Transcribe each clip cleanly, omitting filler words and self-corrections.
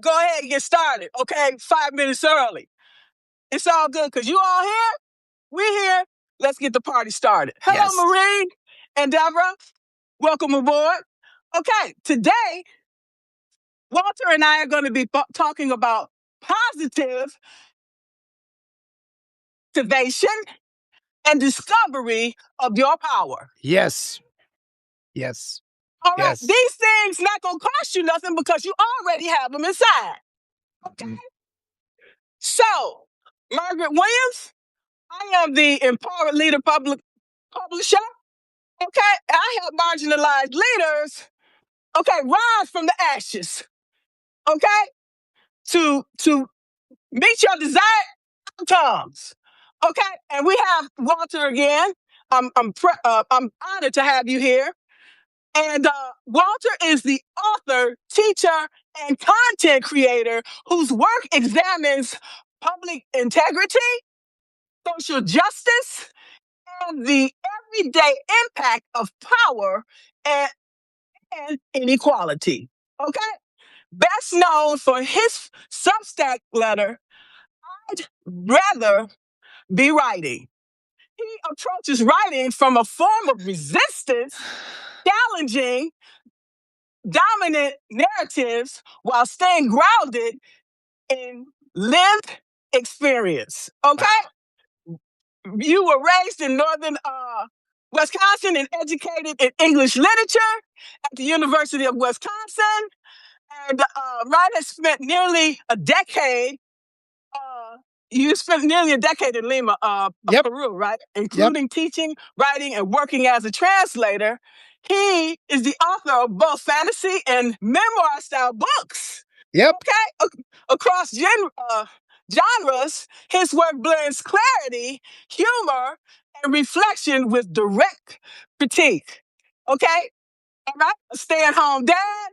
go ahead and get started, okay? 5 minutes early. It's all good because you all here. We're here. Let's get the party started. Hello, Yes. Maureen and Deborah. Welcome aboard. Okay, today, Walter and I are going to be talking about positive activation and discovery of your power. Yes. Yes. All right, Yes. these things not going to cost you nothing because you already have them inside. Okay? So, Margaret Williams, I am the Empowered Leader Publisher. Okay, I help marginalized leaders, okay, rise from the ashes, okay, to meet your desired outcomes. Okay, and we have Walter again. I'm honored to have you here. And Walter is the author, teacher, and content creator whose work examines public integrity, social justice, and the everyday impact of power and inequality. Okay? Best known for his Substack letter, I'd rather be writing. He approaches writing from a form of resistance, challenging dominant narratives while staying grounded in lived experience. Okay? You were raised in northern Wisconsin and educated in English literature at the University of Wisconsin. And Ryan has spent nearly a decade. You spent nearly a decade in Lima, Peru, right? Including teaching, writing, and working as a translator. He is the author of both fantasy and memoir-style books. Yep. Okay, across genres, his work blends clarity, humor, and reflection with direct critique. Okay, all right. A stay-at-home dad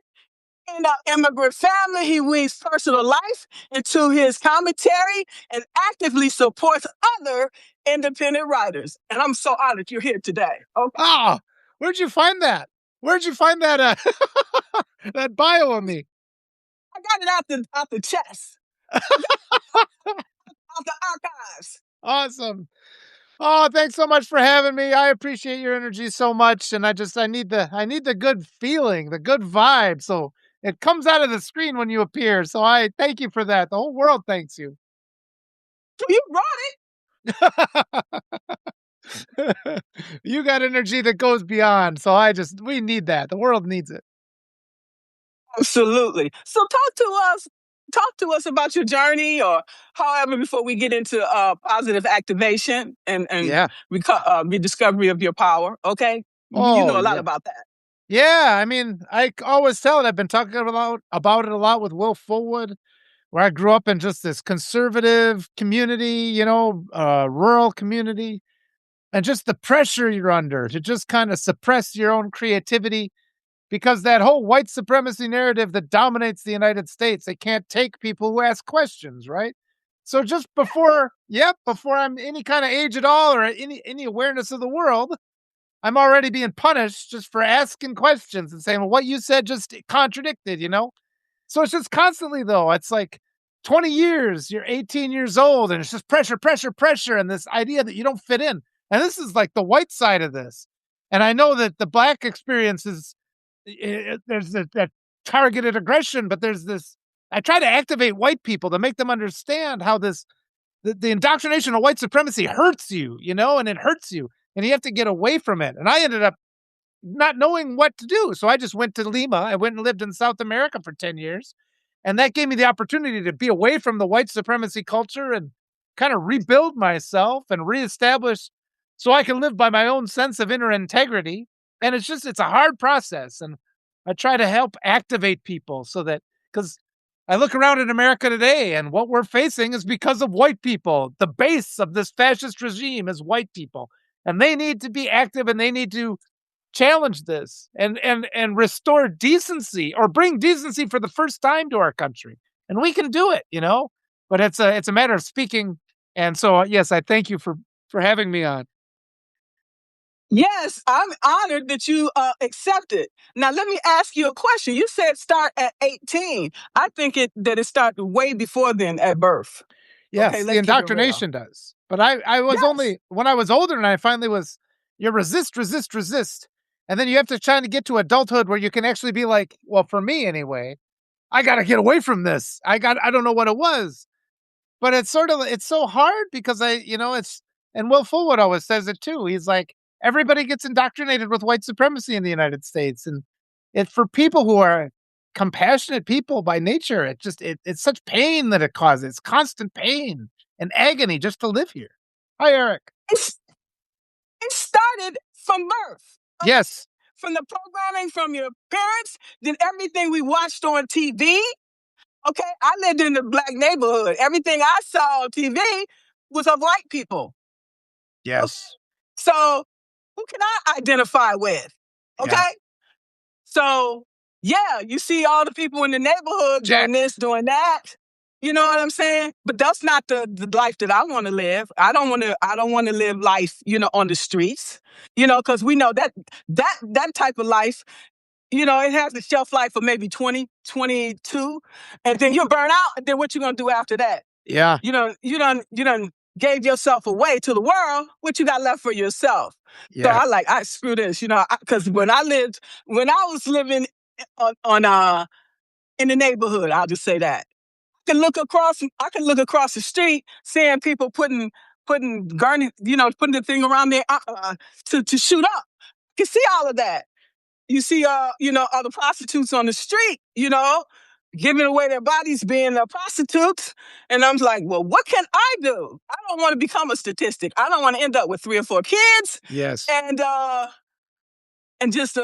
in an immigrant family, he weaves personal life into his commentary and actively supports other independent writers. And I'm so honored you're here today. Okay. Oh, where'd you find that? Where'd you find that that bio on me? I got it out the chest, out the archives. Awesome. Oh, thanks so much for having me. I appreciate your energy so much, and I need the good feeling, the good vibe. So it comes out of the screen when you appear. So I thank you for that. The whole world thanks you. So you brought it. You got energy that goes beyond. So we need that. The world needs it. Absolutely. So talk to us about your journey, or however, before we get into positive activation and rediscovery of your power. Okay, you know a lot about that. Yeah, I mean, I always tell it. I've been talking about it a lot with Will Fullwood, where I grew up in just this conservative community, rural community, and just the pressure you're under to just kind of suppress your own creativity. Because that whole white supremacy narrative that dominates the United States, they can't take people who ask questions, right? So just before I'm any kind of age at all or any awareness of the world, I'm already being punished just for asking questions and saying, well, what you said just contradicted, So it's just constantly, though. It's like 20 years, you're 18 years old, and it's just pressure, pressure, pressure, and this idea that you don't fit in. And this is like the white side of this. And I know that the Black experience is, there's that targeted aggression, but there's this, I try to activate white people to make them understand how the indoctrination of white supremacy hurts you, and it hurts you, and you have to get away from it. And I ended up not knowing what to do. So I just went to Lima. I went and lived in South America for 10 years. And that gave me the opportunity to be away from the white supremacy culture and kind of rebuild myself and reestablish so I can live by my own sense of inner integrity. And it's a hard process. And I try to help activate people so that, because I look around in America today and what we're facing is because of white people. The base of this fascist regime is white people. And they need to be active and they need to challenge this and restore decency or bring decency for the first time to our country. And we can do it, but it's a matter of speaking. And so, yes, I thank you for having me on. Yes, I'm honored that you accepted. Now, let me ask you a question. You said start at 18. I think that it started way before then at birth. Okay, Yes, the let's keep it real. indoctrination does. But I was Yes. only when I was older and I finally was you resist, resist, resist. And then you have to try to get to adulthood where you can actually be like, well, for me anyway, I got to get away from this. I don't know what it was. But it's sort of it's so hard because it's and Will Fullwood always says it too. He's like everybody gets indoctrinated with white supremacy in the United States, and it's for people who are compassionate people by nature. It's such pain that it causes, constant pain and agony just to live here. Hi, Eric. It's, it started from birth. Okay? Yes, From the programming from your parents, then everything we watched on TV. Okay, I lived in the black neighborhood. Everything I saw on TV was of white people. Okay, yes, so who can I identify with? yeah, Okay, so yeah, you see all the people in the neighborhood Jack. doing this, doing that. You know what I'm saying? But that's not the life that I want to live. I don't want to. I don't want to live life, on the streets. Because we know that type of life, it has a shelf life of maybe 20, 22, and then you'll burn out. And then what you gonna do after that? Yeah, You done gave yourself away to the world. What you got left for yourself? So yeah, I screw this, because when I was living on in the neighborhood, I'll just say that I can look across the street, seeing people putting gurney, putting the thing around there to shoot up. You can see all of that. You see, other prostitutes on the street, giving away their bodies being prostitutes. And I'm like, well, what can I do? I don't want to become a statistic. I don't want to end up with 3 or 4 kids yes, and just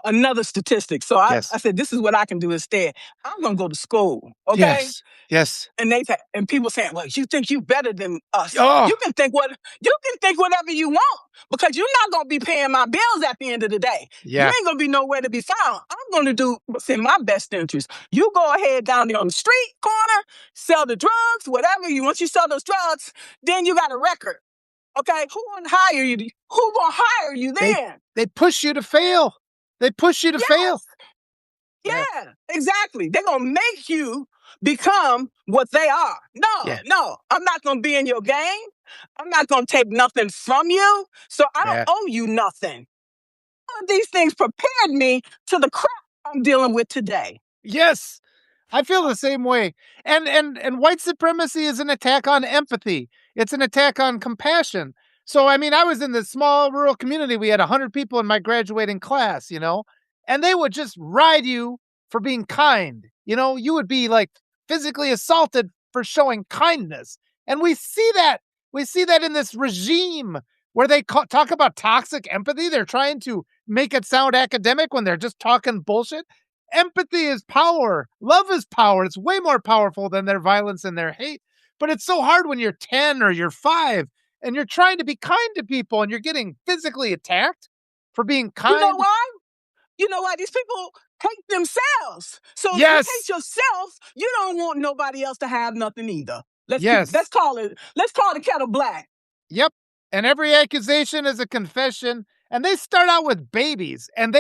another statistic. So I yes, said, this is what I can do instead. I'm gonna go to school, okay? yes, yes. And people saying, well, you think you better than us. Oh, You can think whatever you want, because you're not gonna be paying my bills at the end of the day. You yeah, ain't gonna be nowhere to be found. I'm gonna do what's in my best interest. You go ahead down there on the street corner, sell the drugs, whatever you once you sell those drugs, then you got a record. Okay, who gonna hire you? Who gonna hire you they then? they push you to fail. They push you to fail. Yes, Yeah, yeah, exactly. They're gonna make you become what they are. No, yeah, no, I'm not gonna be in your game. I'm not gonna take nothing from you. So I don't yeah. owe you nothing. All of these things prepared me to the crap I'm dealing with today. Yes. I feel the same way. And white supremacy is an attack on empathy. It's an attack on compassion. So I mean, I was in this small rural community. We had 100 people in my graduating class, and they would just ride you for being kind. You would be like physically assaulted for showing kindness. And we see that. We see that in this regime where they talk about toxic empathy. They're trying to make it sound academic when they're just talking bullshit. Empathy is power. Love is power. It's way more powerful than their violence and their hate. But it's so hard when you're 10 or you're 5 and you're trying to be kind to people and you're getting physically attacked for being You know kind. why? You know why? These people hate themselves. So if you hate Yes. yourself, you don't want nobody else to have nothing either. Let's Yes. call the kettle black. Yep. And every accusation is a confession. And they start out with babies. And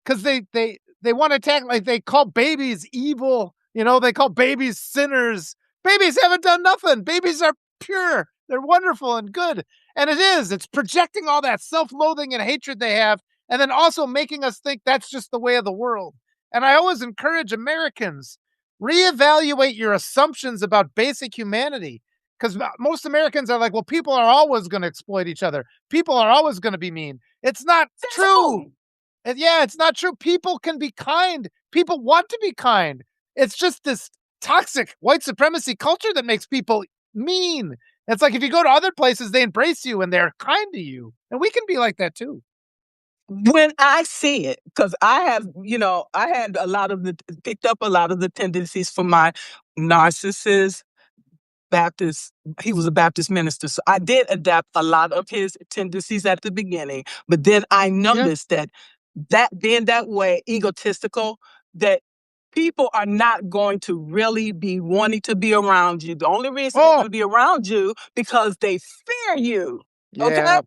because they want to attack, like they call babies evil. They call babies sinners. Babies haven't done nothing. Babies are pure. They're wonderful and good. And it's projecting all that self-loathing and hatred they have, and then also making us think that's just the way of the world. And I always encourage Americans, reevaluate your assumptions about basic humanity. Because most Americans are like, well, people are always going to exploit each other. People are always going to be mean. It's not true. Who? Yeah, it's not true. People can be kind. People want to be kind. It's just this toxic white supremacy culture that makes people mean. It's like if you go to other places, they embrace you and they're kind to you. And we can be like that too. When I see it, because I had picked up a lot of the tendencies from my narcissist Baptist. He was a Baptist minister. So I did adapt a lot of his tendencies at the beginning. But then I Yeah. noticed that being that way, egotistical, that people are not going to really be wanting to be around you. The only reason they're going Oh, to be around you because they fear you. Okay? yeah.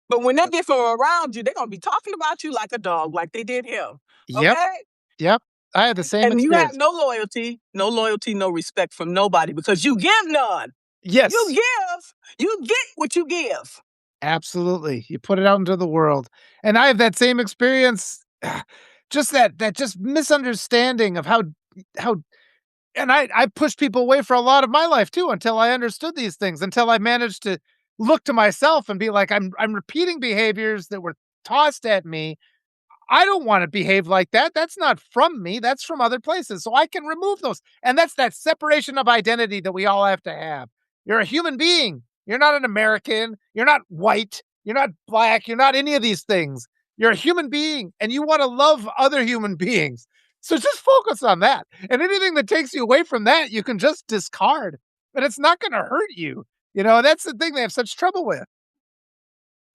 But when they get from around you, they're gonna be talking about you like a dog, like they did him. Yep, Okay? yep. I had the same And you have experience. no loyalty, no respect from nobody because you give none. Yes, You get what you give. absolutely. You put it out into the world. And I have that same experience. Just that just misunderstanding of how and I pushed people away for a lot of my life too until I understood these things, until I managed to look to myself and be like, I'm repeating behaviors that were tossed at me. I don't wanna behave like that. That's not from me, that's from other places, so I can remove those, and that's that separation of identity that we all have to have. You're a human being. You're not an American, you're not white, you're not black, you're not any of these things. You're a human being, and you wanna love other human beings. So just focus on that, and anything that takes you away from that, you can just discard, and it's not gonna hurt you. You know, that's the thing they have such trouble with.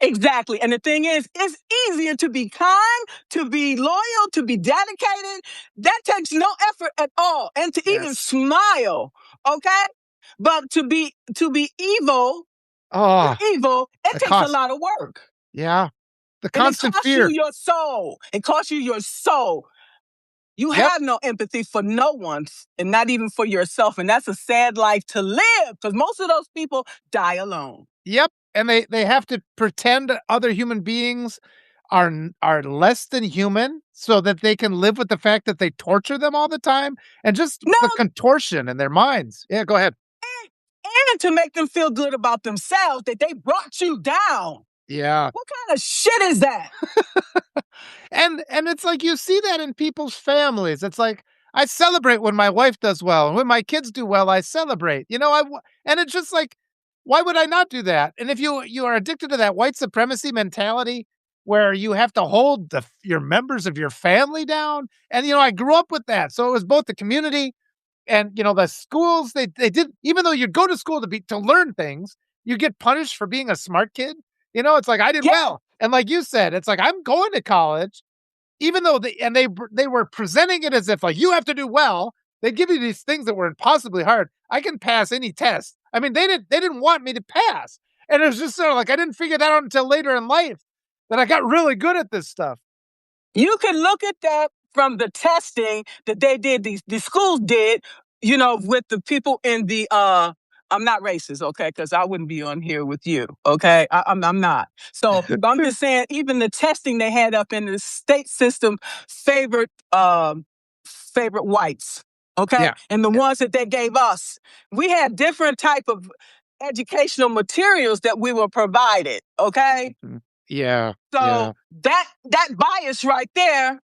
Exactly. And the thing is, it's easier to be kind, to be loyal, to be dedicated. That takes no effort at all. And to even Yes. smile. Okay? But to be Oh, evil, it the takes a cost. lot of work. Yeah. The And it constant costs you fear. your soul. It costs you your soul. You Yep. have no empathy for no one and not even for yourself. And that's a sad life to live because most of those people die alone. Yep, and they have to pretend other human beings are less than human so that they can live with the fact that they torture them all the time and just No, the contortion in their minds. Yeah, go ahead. and to make them feel good about themselves that they brought you down. Yeah. What kind of shit is that? And it's like you see that in people's families. It's like I celebrate when my wife does well, and when my kids do well, I celebrate. You know, and it's just like, why would I not do that? And if you are addicted to that white supremacy mentality where you have to hold your members of your family down, and I grew up with that, so it was both the community and the schools. They did, even though you'd go to school to learn things, you get punished for being a smart kid. It's like I did Yeah, well, and like you said, it's like I'm going to college even though they were presenting it as if, like, you have to do well. They'd give you these things that were impossibly hard. I can pass any test. I mean, they didn't want me to pass, and it was just sort of like I didn't figure that out until later in life that I got really good at this stuff. you can look at that from the testing that they did, the schools did, with the people in the I'm not racist, okay, because I wouldn't be on here with you, okay? I'm not. So but I'm just saying, even the testing they had up in the state system favored favorite whites, okay, Yeah, and the yeah, ones that they gave us, we had different type of educational materials that we were provided, okay. mhm. Yeah, So yeah, that bias right there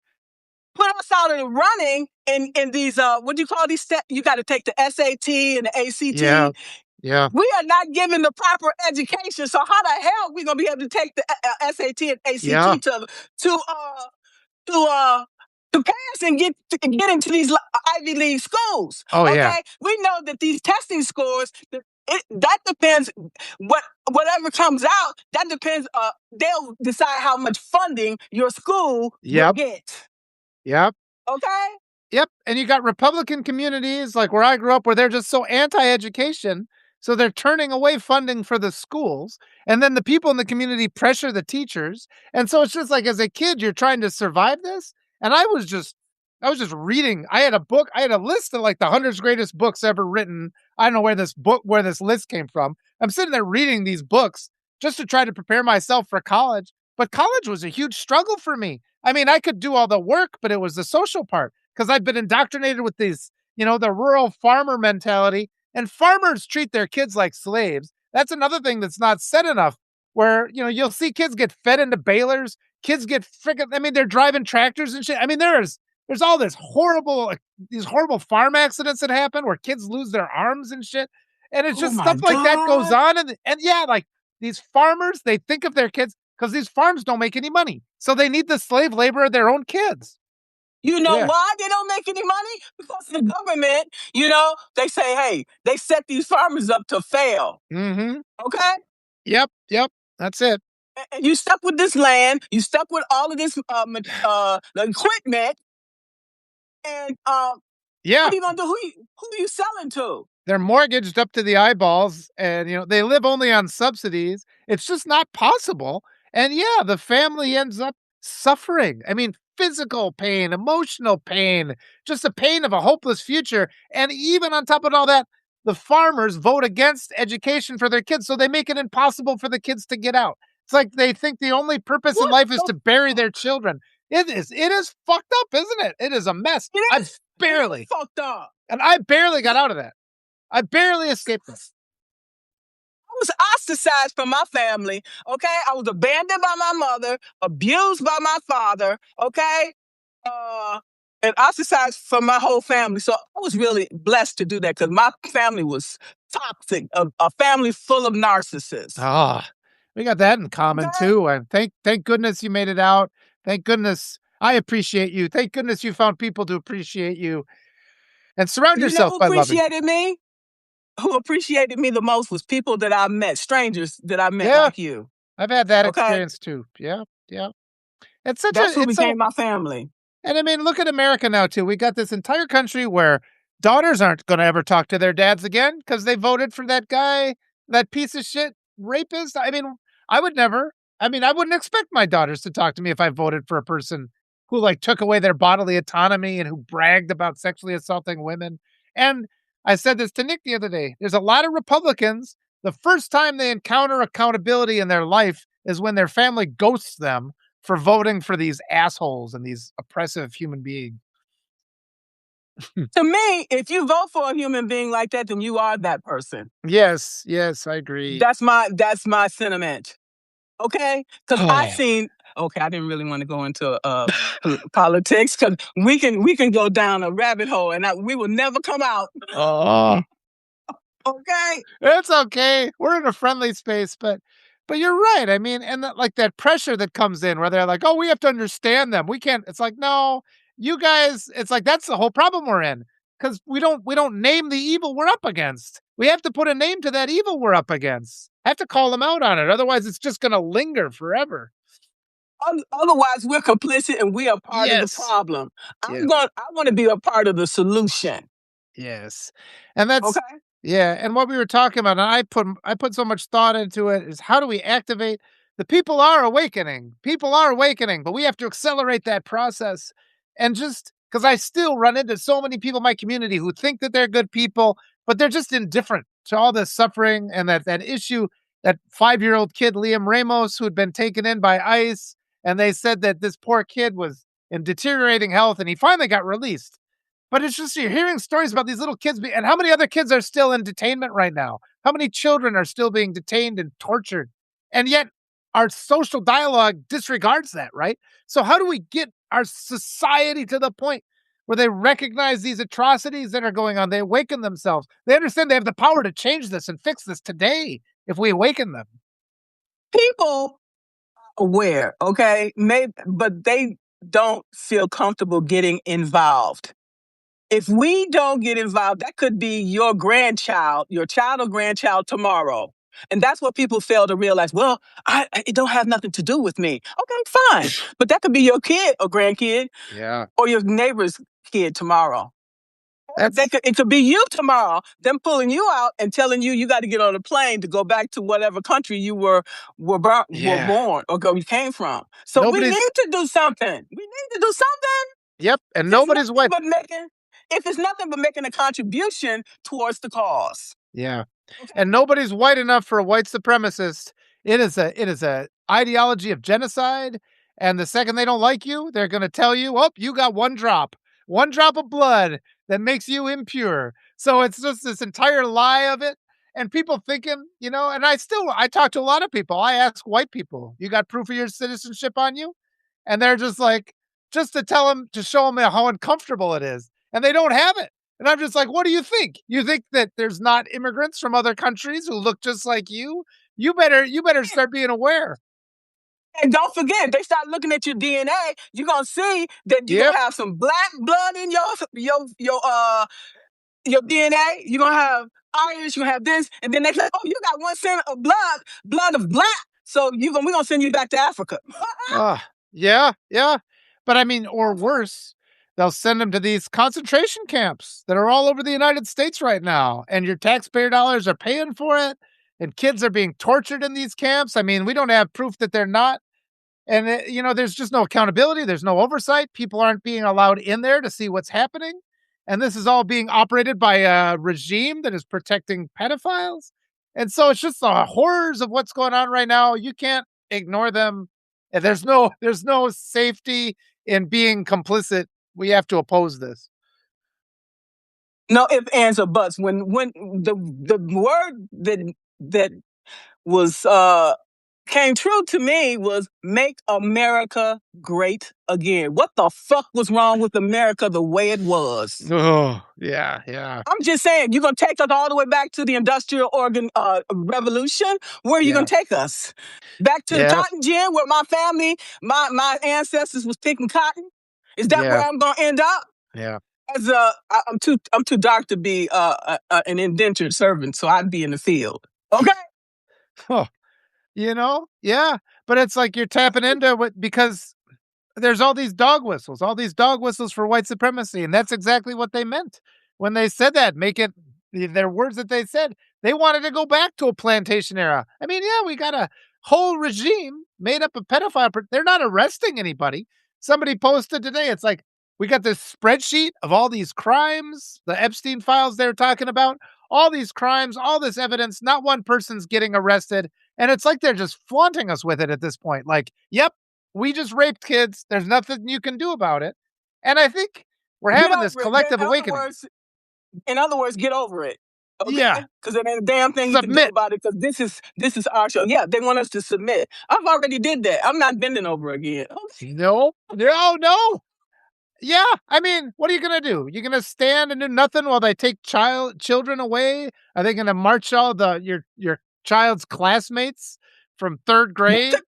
put us out of the running in these what do you call these steps? You got to take the SAT and the yeah, ACT. yeah, We are not given the proper education. So how the hell are we gonna be able to take the SAT and yeah. ACT to uh to uh to pass and get into these Ivy League schools? Oh yeah, Okay, we know that these testing scores. That depends. Whatever comes out, that depends. They'll decide how much funding your school will yep, get. yep. Okay. Yep, and you got Republican communities like where I grew up where they're just so anti-education, so they're turning away funding for the schools, and then the people in the community pressure the teachers, and so it's just like as a kid you're trying to survive this, and I was just reading. I had a list of like the 100 greatest books ever written. I don't know where this list came from. I'm sitting there reading these books just to try to prepare myself for college, but college was a huge struggle for me. I mean, I could do all the work, but it was the social part because I've been indoctrinated with the rural farmer mentality, and farmers treat their kids like slaves. That's another thing that's not said enough. Where you'll see kids get fed into balers, kids get freaking. I mean, they're driving tractors and shit. I mean, there's all these horrible farm accidents that happen where kids lose their arms and shit, and it's Oh just my stuff like that goes God. on, and yeah, like these farmers, they think of their kids because these farms don't make any money, so they need the slave labor of their own kids. You know Yeah. why they don't make any money? Because the government, they say, hey, they set these farmers up to fail. Mhm. Okay? Yep, yep, that's it. And you stuck with this land, you stuck with all of this the equipment, and what Yeah, are you gonna do? Who are you selling to? they're mortgaged up to the eyeballs and, they live only on subsidies. It's just not possible. And yeah, the family ends up suffering. I mean, physical pain, emotional pain, just the pain of a hopeless future. And even on top of all that, the farmers vote against education for their kids. So they make it impossible for the kids to get out. It's like they think the only purpose in What life is the to bury their children. It is. It is fucked up, isn't it? It is a mess. It I is. It is barely, fucked up. and I barely got out of that. I barely escaped this. I was ostracized from my family. Okay, I was abandoned by my mother, abused by my father. Okay, uh, and ostracized from my whole family. So I was really blessed to do that because my family was toxic, a family full of narcissists. Ah, we got that in common Okay, too. And thank goodness you made it out. Thank goodness I appreciate you. Thank goodness you found people to appreciate you and surround you know yourself who by loving appreciated people. me? Who appreciated me the most was people that I met, strangers that I met Yeah, like you. I've had that Okay, experience too. Yeah, yeah. that's who It's so. became my family. And I mean, look at America now too. We got this entire country where daughters aren't going to ever talk to their dads again because they voted for that guy, that piece of shit rapist. I mean, I would never. I mean, I wouldn't expect my daughters to talk to me if I voted for a person who like took away their bodily autonomy and who bragged about sexually assaulting women. And I said this to Nick the other day. There's a lot of Republicans. The first time they encounter accountability in their life is when their family ghosts them for voting for these assholes and these oppressive human beings. To me, if you vote for a human being like that, then you are that person. Yes, yes, I agree. That's my sentiment. Okay, because I Oh, seen. Okay, I didn't really want to go into politics because we can go down a rabbit hole and we will never come out. oh, Okay, it's okay. We're in a friendly space, but you're right. I mean, and like that pressure that comes in where they're like, "Oh, we have to understand them. We can't." It's like, no, you guys. It's like that's the whole problem we're in because we don't name the evil we're up against. We have to put a name to that evil we're up against. Have to call them out on it. Otherwise, it's just going to linger forever. otherwise we're complicit and we are part of the Yes. problem. Yes. I want to be a part of the solution. Yes. And that's Okay, yeah, and what we were talking about, and I put so much thought into it, is how do we activate the people are awakening. People are awakening, but we have to accelerate that process. And just because I still run into so many people in my community who think that they're good people, but they're just indifferent to all this suffering and that issue, that 5-year-old kid, Liam Ramos, who had been taken in by ICE, and they said that this poor kid was in deteriorating health and he finally got released. But it's just you're hearing stories about these little kids and how many other kids are still in detainment right now? How many children are still being detained and tortured? And yet our social dialogue disregards that, right? So how do we get our society to the point where they recognize these atrocities that are going on? They awaken themselves. They understand they have the power to change this and fix this today if we awaken them. people aware. Okay, maybe, but they don't feel comfortable getting involved. If we don't get involved, that could be your grandchild, your child or grandchild tomorrow. And that's what people fail to realize. Well, it don't have nothing to do with me. Okay, fine. But that could be your kid or grandkid Yeah. or your neighbor's kid tomorrow. That's It could be you tomorrow, them pulling you out and telling you got to get on a plane to go back to whatever country you were yeah. born or you came from. So we Nobody's need to do something. We need to do something. yep, and It's nobody's nothing white. but making if it's nothing but making a contribution towards the cause. Yeah. Okay. And nobody's white enough for a white supremacist. It is a ideology of genocide. And the second they don't like you, they're gonna tell you, oh, you got one drop of blood that makes you impure. So it's just this entire lie of it. And people thinking, and I talk to a lot of people. I ask white people, you got proof of your citizenship on you? And they're just like, just to tell them, to show them how uncomfortable it is. And they don't have it. And I'm just like, what do you think? You think that there's not immigrants from other countries who look just like you? You better start being aware. And don't forget, they start looking at your DNA. You're gonna see that you're Yep. gonna have some black blood in your DNA. You're gonna have Irish. You're gonna have this, and then they say, "Oh, you got 1 cent of blood of black." So we're gonna send you back to Africa. Yeah, yeah. But I mean, or worse, they'll send them to these concentration camps that are all over the United States right now, and your taxpayer dollars are paying for it, and kids are being tortured in these camps. I mean, we don't have proof that they're not. And, there's just no accountability. There's no oversight. People aren't being allowed in there to see what's happening. And this is all being operated by a regime that is protecting pedophiles. And so it's just the horrors of what's going on right now. You can't ignore them. And there's no safety in being complicit. We have to oppose this. No ifs, ands, or buts. When the word that was came true to me was "Make America Great Again." What the fuck was wrong with America the way it was? Oh, yeah, yeah, I'm just saying, you're gonna take us all the way back to the industrial revolution. Where are you yeah, gonna take us? Back to the yeah, cotton gin where my family, my ancestors was picking cotton? Is that where yeah, I'm gonna end up? yeah. As I'm too dark to be an indentured servant, so I'd be in the field. Okay. Huh. Yeah. But it's like you're tapping into what because there's all these dog whistles for white supremacy, and that's exactly what they meant when they said that. Make it their words that they said. They wanted to go back to a plantation era. I mean, yeah, we got a whole regime made up of pedophile. They're not arresting anybody. Somebody posted today. It's like we got this spreadsheet of all these crimes, the Epstein files they're talking about, all these crimes, all this evidence. Not one person's getting arrested, and it's like they're just flaunting us with it at this point. Like, yep, we just raped kids. There's nothing you can do about it. And I think we're Get having this over it. collective awakening. In other words, get over it. Okay, Yeah. because there ain't a damn thing you can do Submit. about it. Because this is our show. Yeah, they want us to submit. I've already did that. I'm not bending over again. No. No, no. Yeah. I mean, what are you gonna do? You're gonna stand and do nothing while they take children away? Are they gonna march all your child's classmates from third That grade? that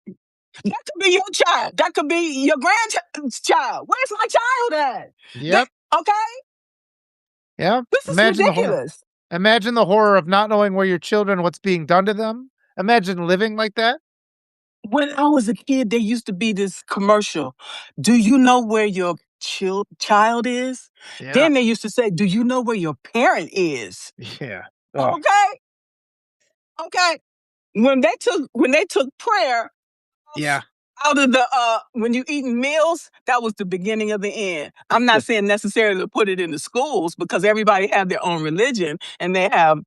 could be your child. That could be your grandchild's child. Where's my child at? They, Yep. okay, Yeah. this is Imagine the horror. ridiculous. Imagine the horror of not knowing where your children, what's being done to them. Imagine living like that. When I was a kid, there used to be this commercial. Do you know where your child is? Yeah. Then they used to say, do you know where your parent is? Yeah. Oh, Okay, okay. When they took prayer yeah. out of the when you eating meals, that was the beginning of the end. I'm not saying necessarily to put it in the schools because everybody have their own religion and they have,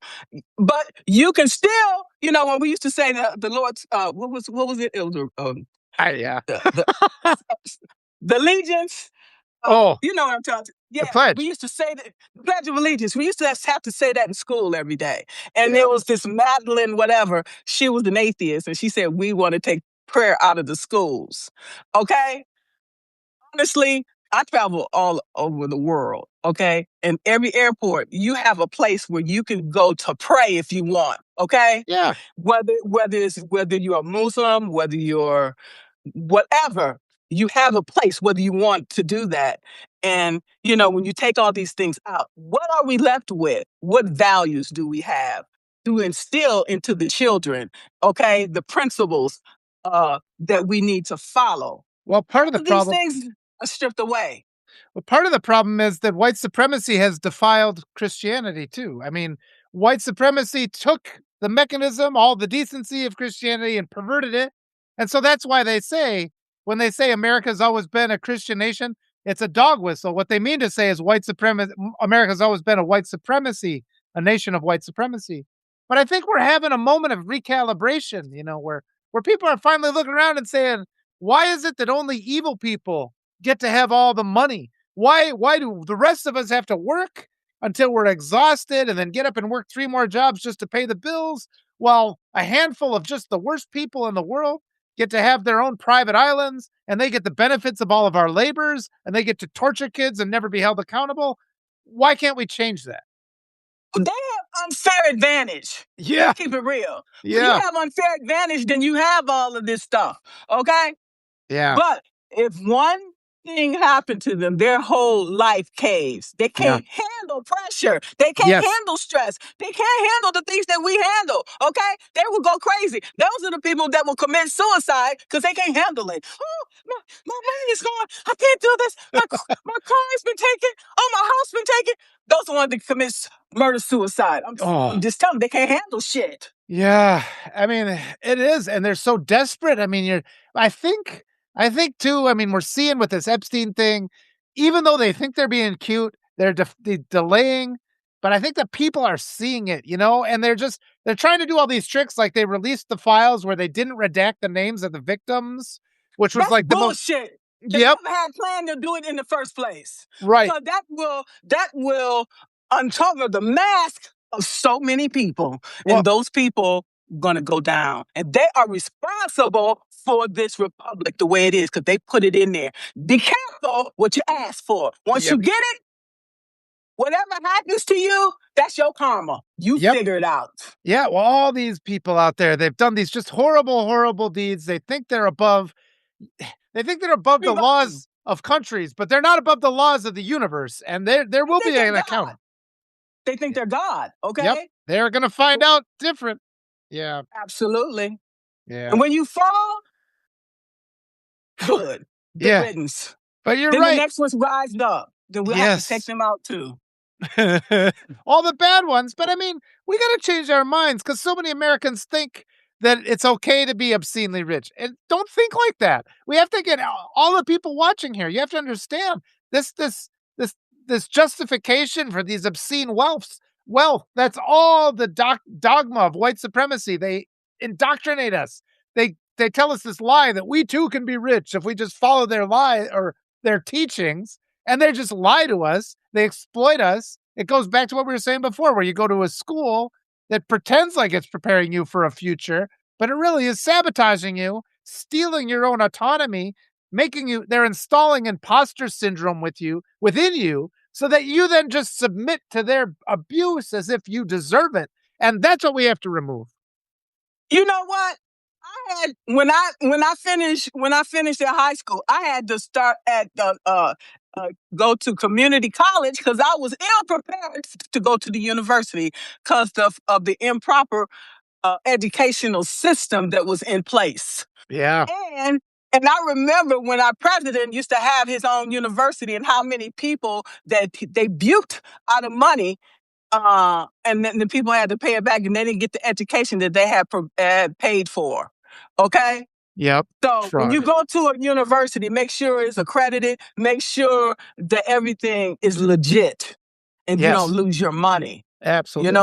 but you can still, when we used to say the Lord's what was it? It was Yeah. the the allegiance. Oh, You know what I'm talking. the Yeah, we pledge. used to say that the Pledge of Allegiance. We used to have to say that in school every day. And Yeah. there was this Madeline, whatever. She was an atheist, and she said we want to take prayer out of the schools. Okay, honestly, I travel all over the world. Okay, and every airport, you have a place where you can go to pray if you want. Okay, Yeah. whether you're a Muslim, whether you're whatever, you have a place whether you want to do that. And when you take all these things out, what are we left with? What values do we have to instill into the children? Okay, the principles that we need to follow. Well, part of All the of these problem things are stripped away. Well, part of the problem is that white supremacy has defiled Christianity too. I mean, white supremacy took the mechanism, all the decency of Christianity and perverted it. And so that's why when they say America's always been a Christian nation, it's a dog whistle. What they mean to say is white supremacy, America's always been a nation of white supremacy. But I think we're having a moment of recalibration, where people are finally looking around and saying, why is it that only evil people get to have all the money? Why do the rest of us have to work until we're exhausted and then get up and work 3 more jobs just to pay the bills, while a handful of just the worst people in the world get to have their own private islands and they get the benefits of all of our labors and they get to torture kids and never be held accountable? Why can't we change that? They have unfair advantage. Yeah. Let's keep it real. When you Yeah. have unfair advantage, then you have all of this stuff. Okay, Yeah. but if one thing happened to them, their whole life caves. They Yeah. can't handle pressure. They can't Yes. handle stress. They can't handle the things that we handle. Okay? They will go crazy. Those are the people that will commit suicide because they can't handle it. Oh, my money is gone. I can't do this. My car has been taken. Oh, my house been taken. Those are the ones that commit murder suicide. I'm Oh, just telling them they can't handle shit. yeah. I mean, it is, and they're so desperate. I mean, I think I think too, I mean, we're seeing with this Epstein thing, even though they think they're being cute, they're delaying, but I think that people are seeing it, and they're trying to do all these tricks, like they released the files where they didn't redact the names of the victims, which was That's like the most. bullshit. They Yep, never had planned to do it in the first place right. because that will uncover the mask of so many people, Well, and those people gonna go down, and they are responsible for this republic the way it is because they put it in there. Be careful what you ask for. Once yep, you get it, whatever happens to you, that's your karma. You yep. figure it out. Yeah, well, all these people out there, they've done these just horrible, horrible deeds. They think they're above the Everybody, laws of countries, but they're not above the laws of the universe, and there they will think be they're an God. account. They think they're God. Yep, Okay, they're gonna find out different. Yeah, absolutely. yeah, And when you fall, good. Good yeah. riddance. But you're Then the right. next one's rised up. Then we'll have to take Yes. them out too. All the bad ones, but I mean, we gotta change our minds because so many Americans think that it's okay to be obscenely rich, and don't think like that. We have to get all the people watching here. You have to understand this, this, this justification for these obscene wealths. Wealth. That's all the dogma of white supremacy. They indoctrinate us. They tell us this lie that we too can be rich if we just follow their lie or their teachings, and they just lie to us. They exploit us. It goes back to what we were saying before, where you go to a school that pretends like it's preparing you for a future, but it really is sabotaging you, stealing your own autonomy, they're installing imposter syndrome within you, so that you then just submit to their abuse as if you deserve it. And that's what we have to remove. You know what? I had when I finished at high school, I had to start at go to community college because I was ill prepared to go to the university because of the improper educational system that was in place. Yeah. And and I remember when our president used to have his own university and how many people that they buked out of money, and then the people had to pay it back, and they didn't get the education that they had paid for. Okay, Yep. so when Fraud. you go to a university, make sure it's accredited. Make sure that everything is legit, and you don't Yes. lose your money. You know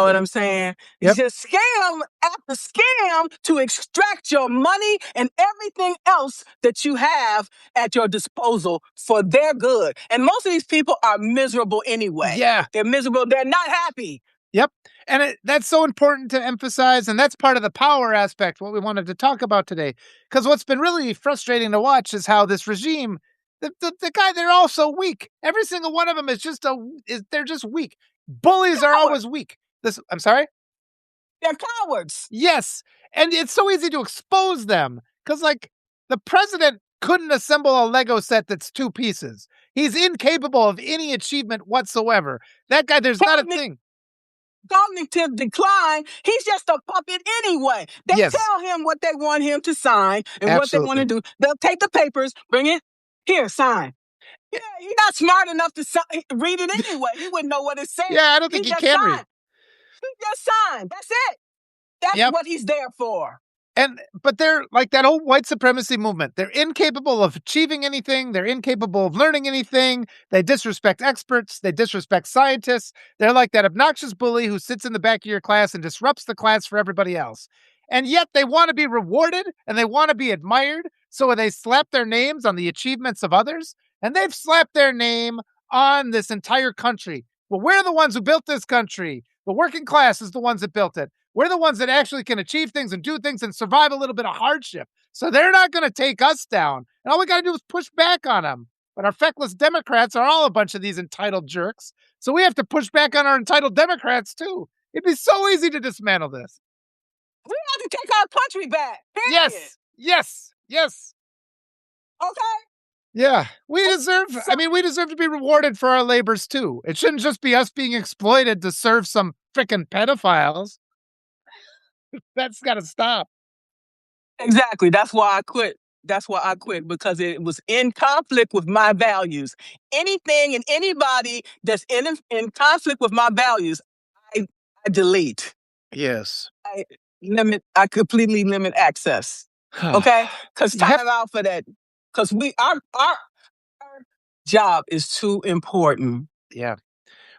what Absolutely. I'm saying? It's Yep. just scam after scam to extract your money and everything else that you have at your disposal for their good. And most of these people are miserable anyway. Yeah. They're miserable. They're not happy. Yep. And that's so important to emphasize. And that's part of the power aspect, what we wanted to talk about today. Because what's been really frustrating to watch is how this regime, the guy, they're all so weak. Every single one of them they're just weak. Bullies are Cowards. always weak. I'm sorry? They're cowards. Yes. And it's so easy to expose them because, like, the president couldn't assemble a Lego set that's two pieces. He's incapable of any achievement whatsoever. That guy, there's not a thing. Cognitive decline, he's just a puppet anyway. They Yes, tell him what they want him to sign and what they want to absolutely. do. They'll take the papers, bring it here, sign. Yeah, he's not smart enough to read it anyway. He wouldn't know what it said. Yeah, I don't He think he just can read. signed. He just signed. That's it. That's Yep. what he's there for. But they're like that old white supremacy movement. They're incapable of achieving anything. They're incapable of learning anything. They disrespect experts. They disrespect scientists. They're like that obnoxious bully who sits in the back of your class and disrupts the class for everybody else. And yet they want to be rewarded and they want to be admired. So they slap their names on the achievements of others. And they've slapped their name on this entire country. Well, we're the ones who built this country. The working class is the ones that built it. We're the ones that actually can achieve things and do things and survive a little bit of hardship. So they're not going to take us down. And all we got to do is push back on them. But our feckless Democrats are all a bunch of these entitled jerks. So we have to push back on our entitled Democrats too. It'd be so easy to dismantle this. We have to take our country back. Period. Yes, yes, yes. Okay? Yeah, we deserve So I mean, we deserve to be rewarded for our labors too. It shouldn't just be us being exploited to serve some frickin' pedophiles. That's gotta stop. exactly. That's why I quit. That's why I quit because it was in conflict with my values. Anything and anybody that's in conflict with my values, I, I delete. Yes. I I completely limit access. Okay? Because You have time out for that. Because our job is too important. yeah.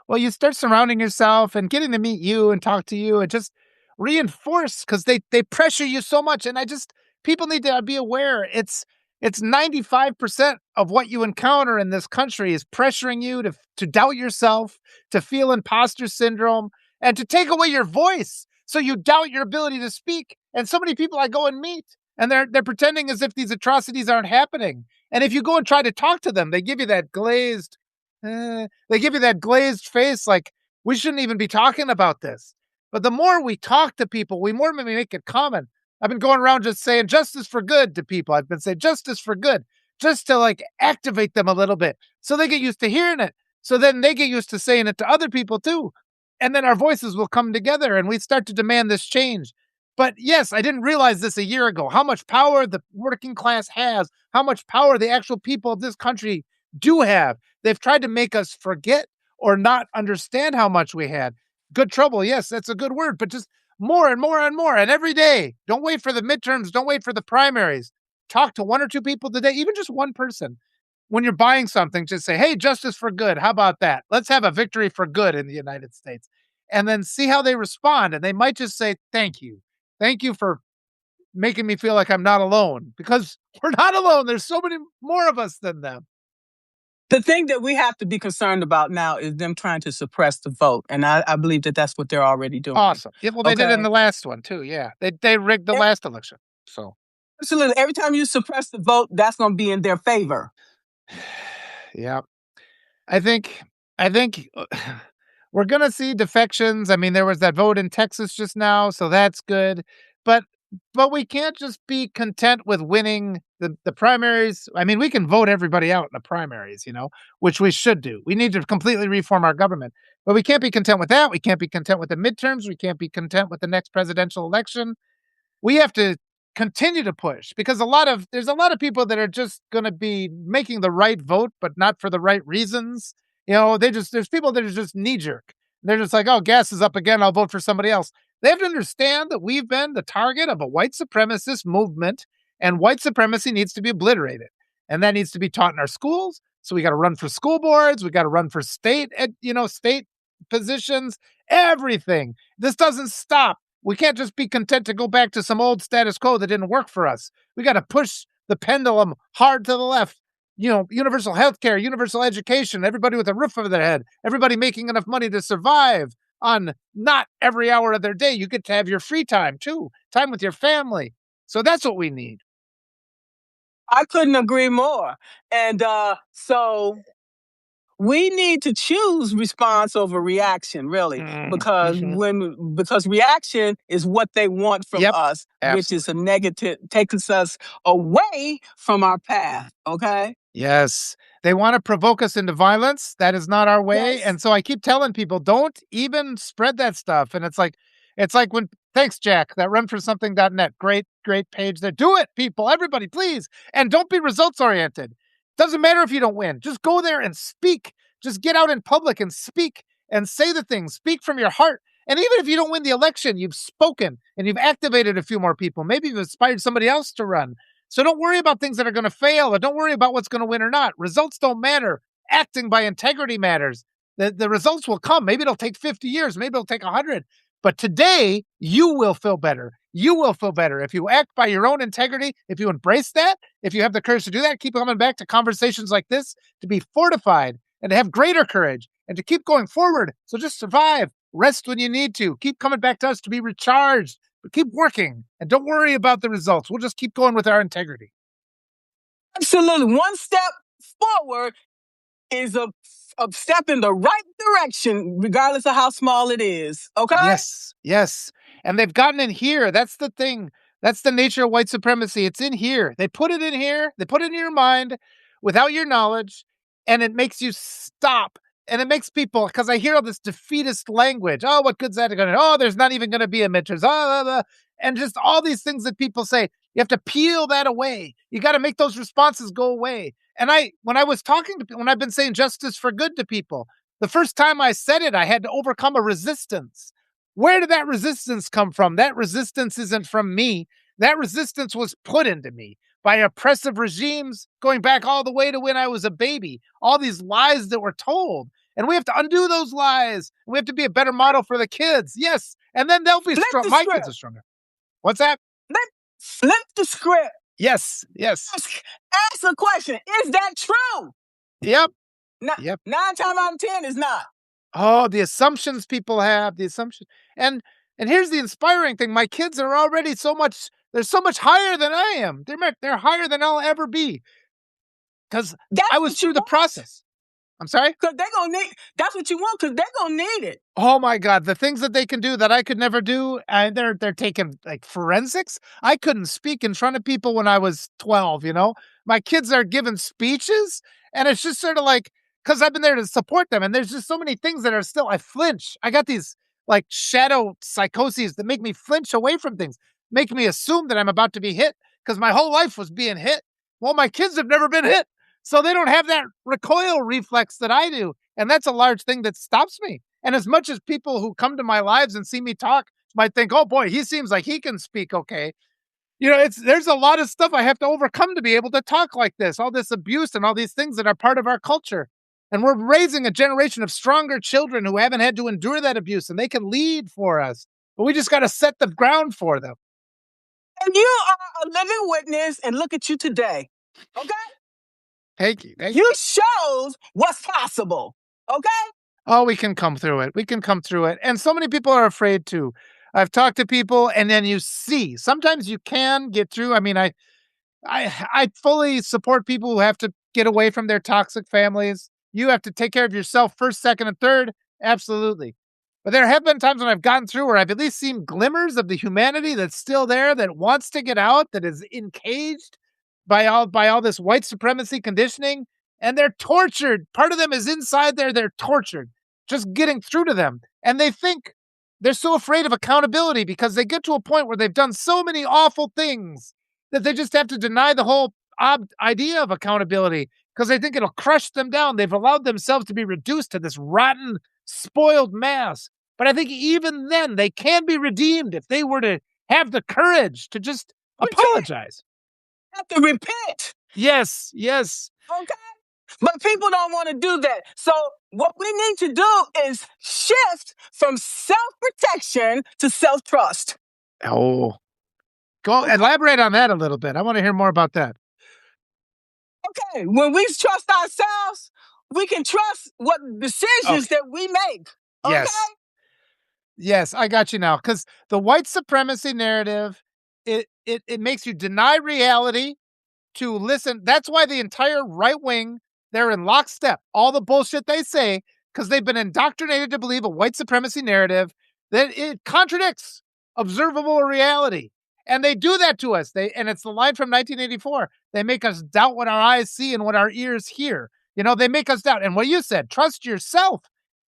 Well, you start surrounding yourself and getting to meet you and talk to you and just reinforce because they pressure you so much. And I just people need to be aware. It's 95% of what you encounter in this country is pressuring you to doubt yourself, to feel imposter syndrome, and to take away your voice. So you doubt your ability to speak. And so many people I go and meet, and they're pretending as if these atrocities aren't happening. And if you go and try to talk to them, they give you that glazed they give you that glazed face like, we shouldn't even be talking about this. But the more we talk to people, we more we make it common. I've been going around just saying justice for good to people. I've been saying justice for good just to like activate them a little bit so they get used to hearing it. So then they get used to saying it to other people too. And then our voices will come together and we start to demand this change. But yes, I didn't realize this a year ago how much power the working class has, how much power the actual people of this country do have. They've tried to make us forget or not understand how much we had. Good trouble, yes, that's a good word, but just more and more and more. And every day, don't wait for the midterms, don't wait for the primaries. Talk to one or two people today, even just one person. When you're buying something, just say, hey, justice for good. How about that? Let's have a victory for good in the United States. And then see how they respond. And they might just say, thank you. Thank you for making me feel like I'm not alone because we're not alone. There's so many more of us than them. The thing that we have to be concerned about now is them trying to suppress the vote. And I believe that that's what they're already doing. Awesome. Yeah, well, they did in Okay? the last one too, yeah. They rigged the E- last election, so Absolutely. Every time you suppress the vote, that's going to be in their favor. yeah. I think I think we're gonna see defections. I mean, there was that vote in Texas just now, so that's good. But we can't just be content with winning the primaries. I mean, we can vote everybody out in the primaries, which we should do. We need to completely reform our government. But we can't be content with that. We can't be content with the midterms. We can't be content with the next presidential election. We have to continue to push because there's a lot of people that are just going to be making the right vote but not for the right reasons. There's people that are just knee jerk. They're just like, oh, gas is up again, I'll vote for somebody else. They have to understand that we've been the target of a white supremacist movement, and white supremacy needs to be obliterated, and that needs to be taught in our schools. So we got to run for school boards, we got to run for state positions, everything. This doesn't stop. We can't just be content to go back to some old status quo that didn't work for us. We got to push the pendulum hard to the left. Universal health care, universal education, everybody with a roof over their head, everybody making enough money to survive on not every hour of their day. You get to have your free time too, time with your family. So that's what we need. I couldn't agree more. And so we need to choose response over reaction, really, because Mhm. because reaction is what they want from Yep, us, which is absolutely. a negative, takes us away from our path. Okay. Yes. They want to provoke us into violence. That is not our way. Yes. And so I keep telling people, don't even spread that stuff. And it's like when thanks, Jack, that runforsomething.net. Great, great page there. Do it, people, everybody, please. And don't be results oriented. Doesn't matter if you don't win. Just go there and speak. Just get out in public and speak and say the things. Speak from your heart. And even if you don't win the election, you've spoken and you've activated a few more people. Maybe you've inspired somebody else to run. So don't worry about things that are going to fail or don't worry about what's going to win or not. Results don't matter. Acting by integrity matters. The results will come. Maybe it'll take 50 years. Maybe it'll take 100. But today, you will feel better. You will feel better. If you act by your own integrity, if you embrace that, if you have the courage to do that, keep coming back to conversations like this to be fortified and to have greater courage and to keep going forward. So just survive. Rest when you need to. Keep coming back to us to be recharged. But keep working and don't worry about the results. We'll just keep going with our integrity. Absolutely. One step forward is a step in the right direction, regardless of how small it is. Okay? Yes, yes. And they've gotten in here. That's the thing. That's the nature of white supremacy. It's in here. They put it in here. They put it in your mind. without your knowledge, and it makes you stop. And it makes people, because I hear all this defeatist language. Oh, what good's that going to? Oh, there's not even going to be a midterms. And just all these things that people say. You have to peel that away. You got to make those responses go away. And when I was talking to people, when I've been saying justice for good to people, the first time I said it, I had to overcome a resistance. Where did that resistance come from? That resistance isn't from me. That resistance was put into me by oppressive regimes going back all the way to when I was a baby. All these lies that were told. And we have to undo those lies. We have to be a better model for the kids. Yes. And then they'll be strong. My kids are stronger. What's that? Flip the script. Yes. Ask a question. Is that true? Yep. 9 times out of 10 is not. Oh, the assumptions people have, And here's the inspiring thing. My kids are already they're so much higher than I am. They're higher than I'll ever be. Because I was through the process. I'm sorry? Because they're going to need, that's what you want, because they're going to need it. Oh my God. The things that they can do that I could never do, they're taking like forensics. I couldn't speak in front of people when I was 12, My kids are giving speeches, and it's just sort of like, because I've been there to support them, and there's just so many things that are still, I flinch. I got these like shadow psychoses that make me flinch away from things, make me assume that I'm about to be hit, because my whole life was being hit. Well, my kids have never been hit. So they don't have that recoil reflex that I do. And that's a large thing that stops me. And as much as people who come to my lives and see me talk might think, oh boy, he seems like he can speak okay. There's a lot of stuff I have to overcome to be able to talk like this, all this abuse and all these things that are part of our culture. And we're raising a generation of stronger children who haven't had to endure that abuse, and they can lead for us. But we just got to set the ground for them. And you are a living witness, and look at you today. Okay? Thank you. You showed what's possible. Okay? Oh, we can come through it. And so many people are afraid to. I've talked to people, and then you see. Sometimes you can get through. I mean, I fully support people who have to get away from their toxic families. You have to take care of yourself first, second, and third. Absolutely. But there have been times when I've gotten through where I've at least seen glimmers of the humanity that's still there, that wants to get out, that is encaged by all this white supremacy conditioning, and they're tortured. Part of them is inside there. They're tortured, just getting through to them. And they think they're so afraid of accountability because they get to a point where they've done so many awful things that they just have to deny the whole idea of accountability because they think it'll crush them down. They've allowed themselves to be reduced to this rotten, spoiled mass. But I think even then they can be redeemed if they were to have the courage to just apologize. Have to repent. Yes. Okay? But people don't want to do that. So what we need to do is shift from self-protection to self-trust. Oh, go elaborate on that a little bit. I want to hear more about that. Okay, when we trust ourselves, we can trust what decisions that we make. Okay? Yes, I got you now. Because the white supremacy narrative, it makes you deny reality to listen. That's why the entire right wing, they're in lockstep. All the bullshit they say, because they've been indoctrinated to believe a white supremacy narrative that it contradicts observable reality. And they do that to us. And it's the line from 1984. They make us doubt what our eyes see and what our ears hear. They make us doubt. And what you said, trust yourself.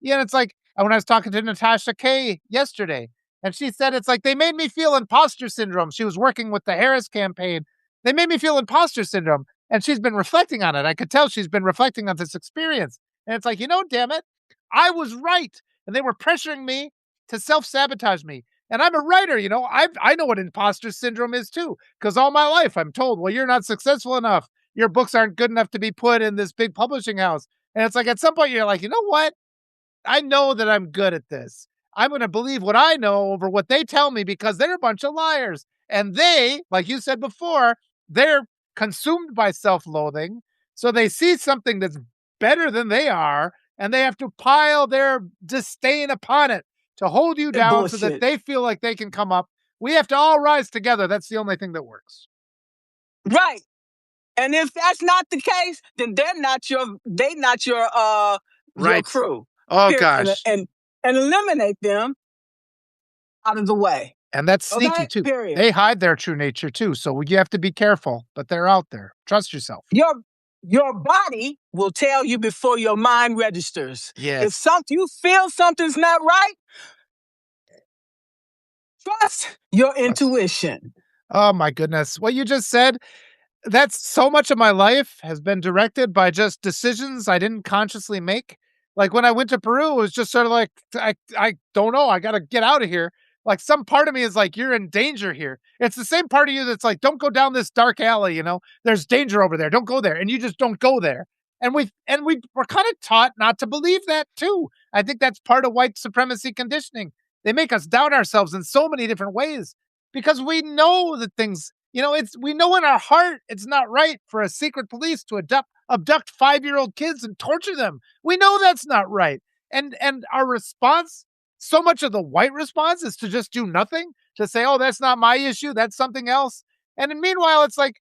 And it's like, when I was talking to Natasha Kaye yesterday, and she said, it's like, they made me feel imposter syndrome. She was working with the Harris campaign. They made me feel imposter syndrome. And she's been reflecting on it. I could tell she's been reflecting on this experience. And it's like, damn it, I was right. And they were pressuring me to self-sabotage me. And I'm a writer, I know what imposter syndrome is too. Because all my life I'm told, well, you're not successful enough. Your books aren't good enough to be put in this big publishing house. And it's like, at some point you're like, you know what? I know that I'm good at this. I'm going to believe what I know over what they tell me because they're a bunch of liars. And they, like you said before, they're consumed by self-loathing. So they see something that's better than they are, and they have to pile their disdain upon it to hold you down so that they feel like they can come up. We have to all rise together. That's the only thing that works. Right. And if that's not the case, then they're not your your crew. Oh, gosh. And eliminate them out of the way. And that's sneaky, too. Period. They hide their true nature, too. So you have to be careful, but they're out there. Trust yourself. Your body will tell you before your mind registers. If Yes. you feel something's not right, trust your Yes. intuition. Oh my goodness. What you just said, that's so much of my life has been directed by just decisions I didn't consciously make. Like when I went to Peru, it was just sort of like I don't know, I gotta get out of here. Like some part of me is like, you're in danger here. It's the same part of you that's like, don't go down this dark alley, you know. There's danger over there. Don't go there. And you just don't go there. And we were kind of taught not to believe that too. I think that's part of white supremacy conditioning. They make us doubt ourselves in so many different ways because we know that things, we know in our heart it's not right for a secret police to abduct 5-year-old kids and torture them. We know that's not right. And our response, so much of the white response is to just do nothing, to say, "Oh, that's not my issue, that's something else." And then meanwhile, it's like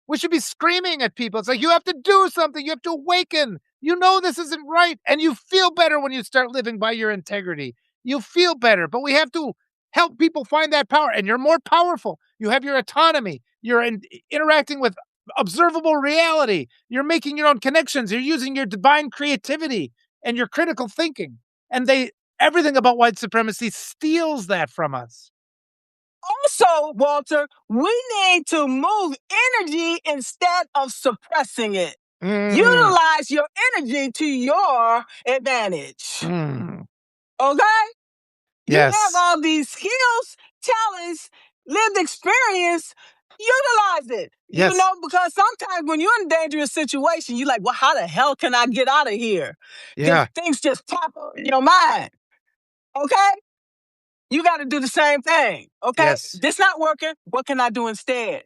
we should be screaming at people. It's like, you have to do something. You have to awaken. You know this isn't right. And you feel better when you start living by your integrity. You feel better. But we have to help people find that power. And you're more powerful. You have your autonomy. You're interacting with observable reality. You're making your own connections. You're using your divine creativity and your critical thinking. And everything about white supremacy steals that from us. Also, Walter, we need to move energy instead of suppressing it. Mm, Utilize your energy to your advantage. mm. Okay? You have Yes. all these skills, talents, lived experience. Utilize it. Yes. Because sometimes when you're in a dangerous situation, you're like, well, how the hell can I get out of here? Yeah. Things just pop up in your mind. Okay? You got to do the same thing. Okay? Yes. This not working. What can I do instead?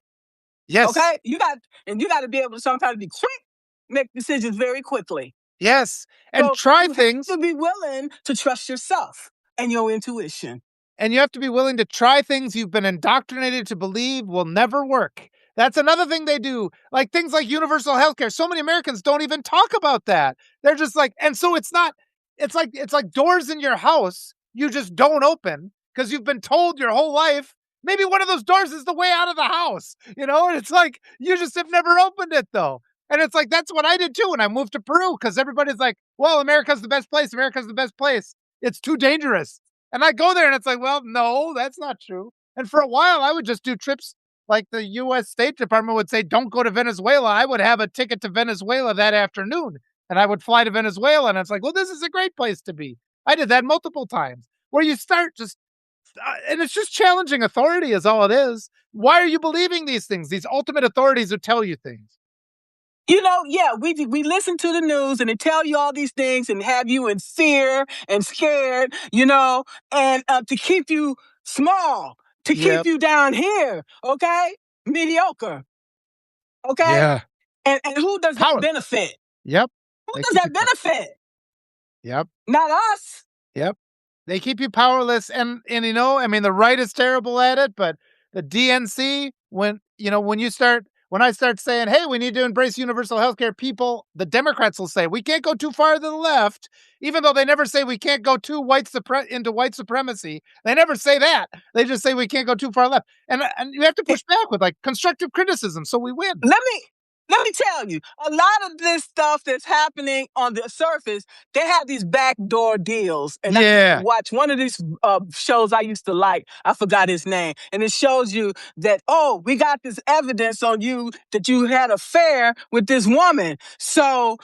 Yes. Okay? You got to be able to sometimes be quick, make decisions very quickly. Yes. And So try you have things. to be willing to trust yourself and your intuition. And you have to be willing to try things you've been indoctrinated to believe will never work. That's another thing they do. Like things like universal healthcare. So many Americans don't even talk about that. They're just like, and so it's like doors in your house you just don't open because you've been told your whole life maybe one of those doors is the way out of the house. And it's like you just have never opened it though. And it's like that's what I did too when I moved to Peru because everybody's like, well, America's the best place. America's the best place. It's too dangerous. And I go there and it's like, well, no, that's not true. And for a while, I would just do trips like the US State Department would say, don't go to Venezuela. I would have a ticket to Venezuela that afternoon and I would fly to Venezuela. And it's like, well, this is a great place to be. I did that multiple times where you start and it's just challenging authority, is all it is. Why are you believing these things? These ultimate authorities who tell you things. Yeah, we listen to the news and they tell you all these things and have you in fear and scared, and to keep you small, to keep Yep. you down here, okay? Mediocre, okay? Yeah. And who does that Powerless. benefit? Yep. Who They does keep you that benefit? Yep. Not us. Yep. They keep you powerless and the right is terrible at it, but the DNC, when I start saying, "Hey, we need to embrace universal healthcare," the Democrats will say, "We can't go too far to the left," even though they never say we can't go too into white supremacy. They never say that. They just say we can't go too far left. And you have to push back with like constructive criticism so we win. Let me tell you, a lot of this stuff that's happening on the surface, they have these backdoor deals. And I used to Yeah. watch one of these shows I used to like. I forgot his name. And it shows you that, oh, we got this evidence on you that you had an affair with this woman. So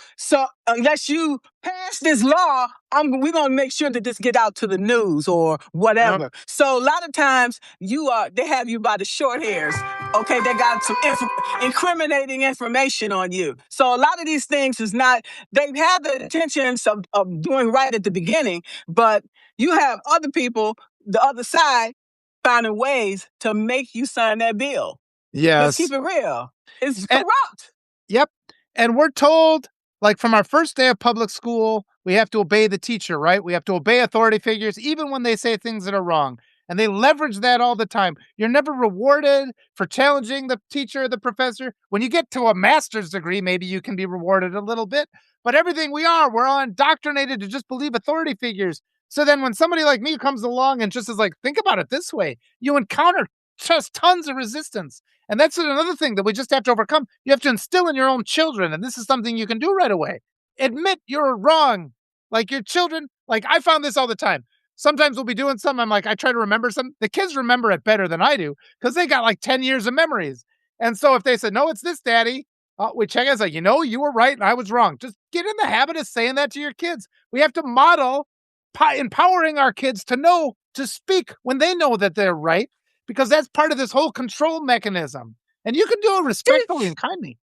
unless you pass this law, we're going to make sure that this get out to the news or Yep. whatever. So a lot of times they have you by the short hairs. Okay, they got some incriminating information on you. So a lot of these things they have the intentions of doing right at the beginning, but you have other people, the other side, finding ways to make you sign that bill. Let's keep Yes. it real. It's And corrupt. Yep. And we're told, like from our first day of public school, we have to obey the teacher, right? We have to obey authority figures, even when they say things that are wrong. And they leverage that all the time. You're never rewarded for challenging the teacher or the professor. When you get to a master's degree, maybe you can be rewarded a little bit. But everything we're all indoctrinated to just believe authority figures. So then when somebody like me comes along and just is like, think about it this way, you encounter just tons of resistance. And that's another thing that we just have to overcome. You have to instill in your own children, and this is something you can do right away. Admit you're wrong. Like your children, like I found this all the time. Sometimes we'll be doing something. I'm like, I try to remember something. The kids remember it better than I do because they got like 10 years of memories. And so if they said, no, it's this, daddy, we check it. It's like, you were right and I was wrong. Just get in the habit of saying that to your kids. We have to model empowering our kids to know to speak when they know that they're right, because that's part of this whole control mechanism. And you can do it respectfully and kindly.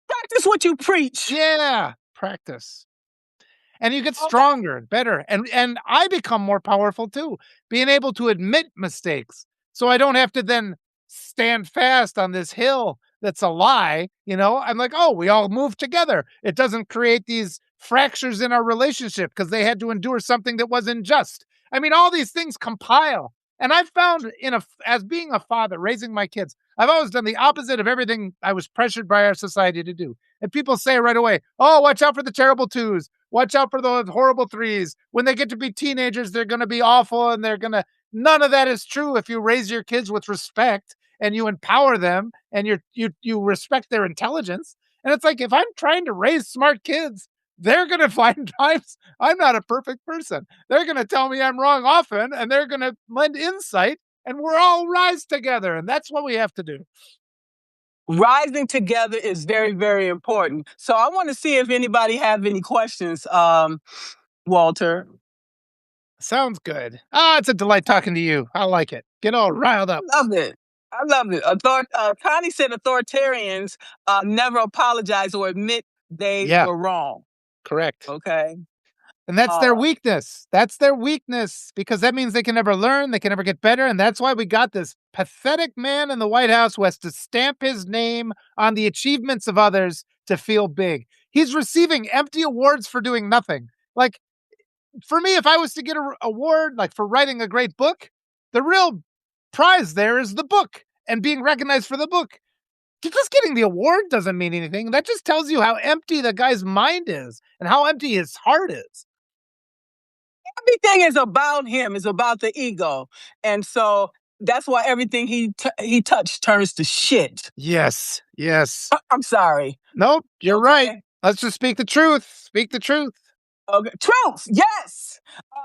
Practice what you preach. Yeah, practice. And you get Okay. stronger and better. And I become more powerful too, being able to admit mistakes. So I don't have to then stand fast on this hill that's a lie. I'm like, oh, we all move together. It doesn't create these fractures in our relationship because they had to endure something that wasn't just. I mean, all these things compile. And I've found as being a father, raising my kids, I've always done the opposite of everything I was pressured by our society to do. And people say right away, oh, watch out for the terrible twos. Watch out for those horrible threes. When they get to be teenagers, they're going to be awful and none of that is true if you raise your kids with respect and you empower them and you respect their intelligence. And it's like, if I'm trying to raise smart kids, they're going to find times I'm not a perfect person. They're going to tell me I'm wrong often, and they're going to lend insight, and we're all rise together. And that's what we have to do. Rising together is very, very important. So I want to see if anybody have any questions, Walter. Sounds good. It's a delight talking to you. I like it. Get all riled up. I love it. Connie said authoritarians never apologize or admit they were wrong. Correct. Okay. And that's their weakness. That's their weakness, because that means they can never learn, they can never get better. And that's why we got this pathetic man in the White House who has to stamp his name on the achievements of others to feel big. He's receiving empty awards for doing nothing. Like, for me, if I was to get an award, like for writing a great book, the real prize there is the book and being recognized for the book. Just getting the award doesn't mean anything. That just tells you how empty the guy's mind is and how empty his heart is. Everything is about him, is about the ego. And so that's why everything he touched turns to shit. Yes. I'm sorry. Nope, you're right. Let's just speak the truth. Speak the truth. Okay. Truth, yes.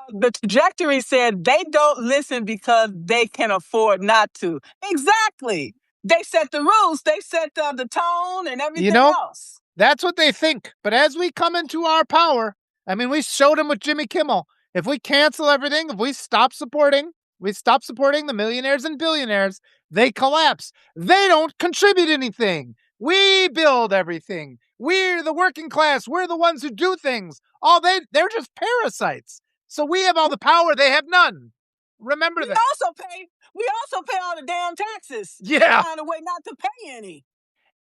The trajectory said they don't listen because they can afford not to. Exactly. They set the rules. They set the tone and everything else. That's what they think. But as we come into our power, I mean, we showed them with Jimmy Kimmel. If we cancel everything, if we stop supporting the millionaires and billionaires, they collapse. They don't contribute anything. We build everything. We're the working class. We're the ones who do things. They're just parasites. So we have all the power. They have none. Remember that. We also pay all the damn taxes. Yeah. Find a way not to pay any.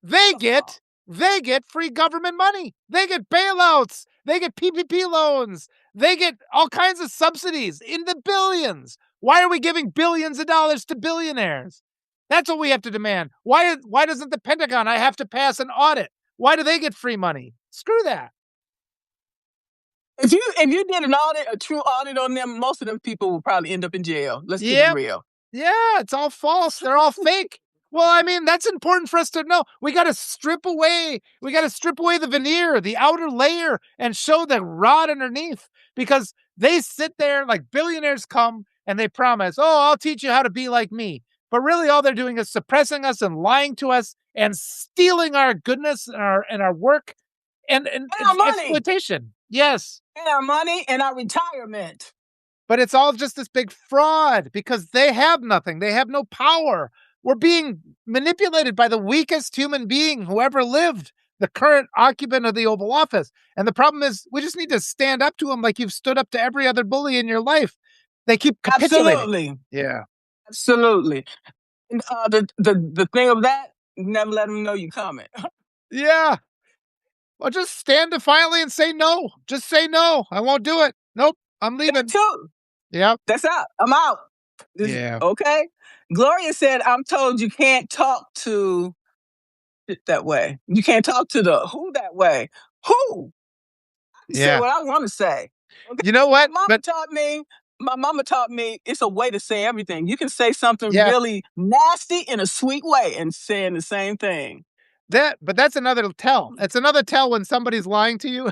They get free government money. They get bailouts. They get PPP loans. They get all kinds of subsidies in the billions. Why are we giving billions of dollars to billionaires? That's what we have to demand. Why doesn't the Pentagon have to pass an audit? Why do they get free money? Screw that. If you did an audit, a true audit on them, most of them people will probably end up in jail. Let's keep it real. Yeah, it's all false. They're all fake. Well, I mean, that's important for us to know. We got to strip away the veneer, the outer layer, and show the rod underneath, because they sit there like billionaires come and they promise, oh, I'll teach you how to be like me. But really all they're doing is suppressing us and lying to us and stealing our goodness and our work and our money. Exploitation. Yes. And our money and our retirement. But it's all just this big fraud because they have nothing. They have no power. We're being manipulated by the weakest human being who ever lived, the current occupant of the Oval Office. And the problem is we just need to stand up to him like you've stood up to every other bully in your life. They keep capitulating. Absolutely. Yeah. Absolutely. And, the thing of that, never let them know you coming. Yeah. Well, just stand defiantly and say no. Just say no. I won't do it. Nope. I'm leaving. That too. Yep. That's out. I'm out. Okay. Gloria said, I'm told you can't talk to it that way. You can't talk to the who that way. Who? I can say what I want to say. Okay? You know what? Mama taught me My mama taught me it's a way to say everything. You can say something Yeah. really nasty in a sweet way and saying the same thing. But that's another tell. It's another tell when somebody's lying to you.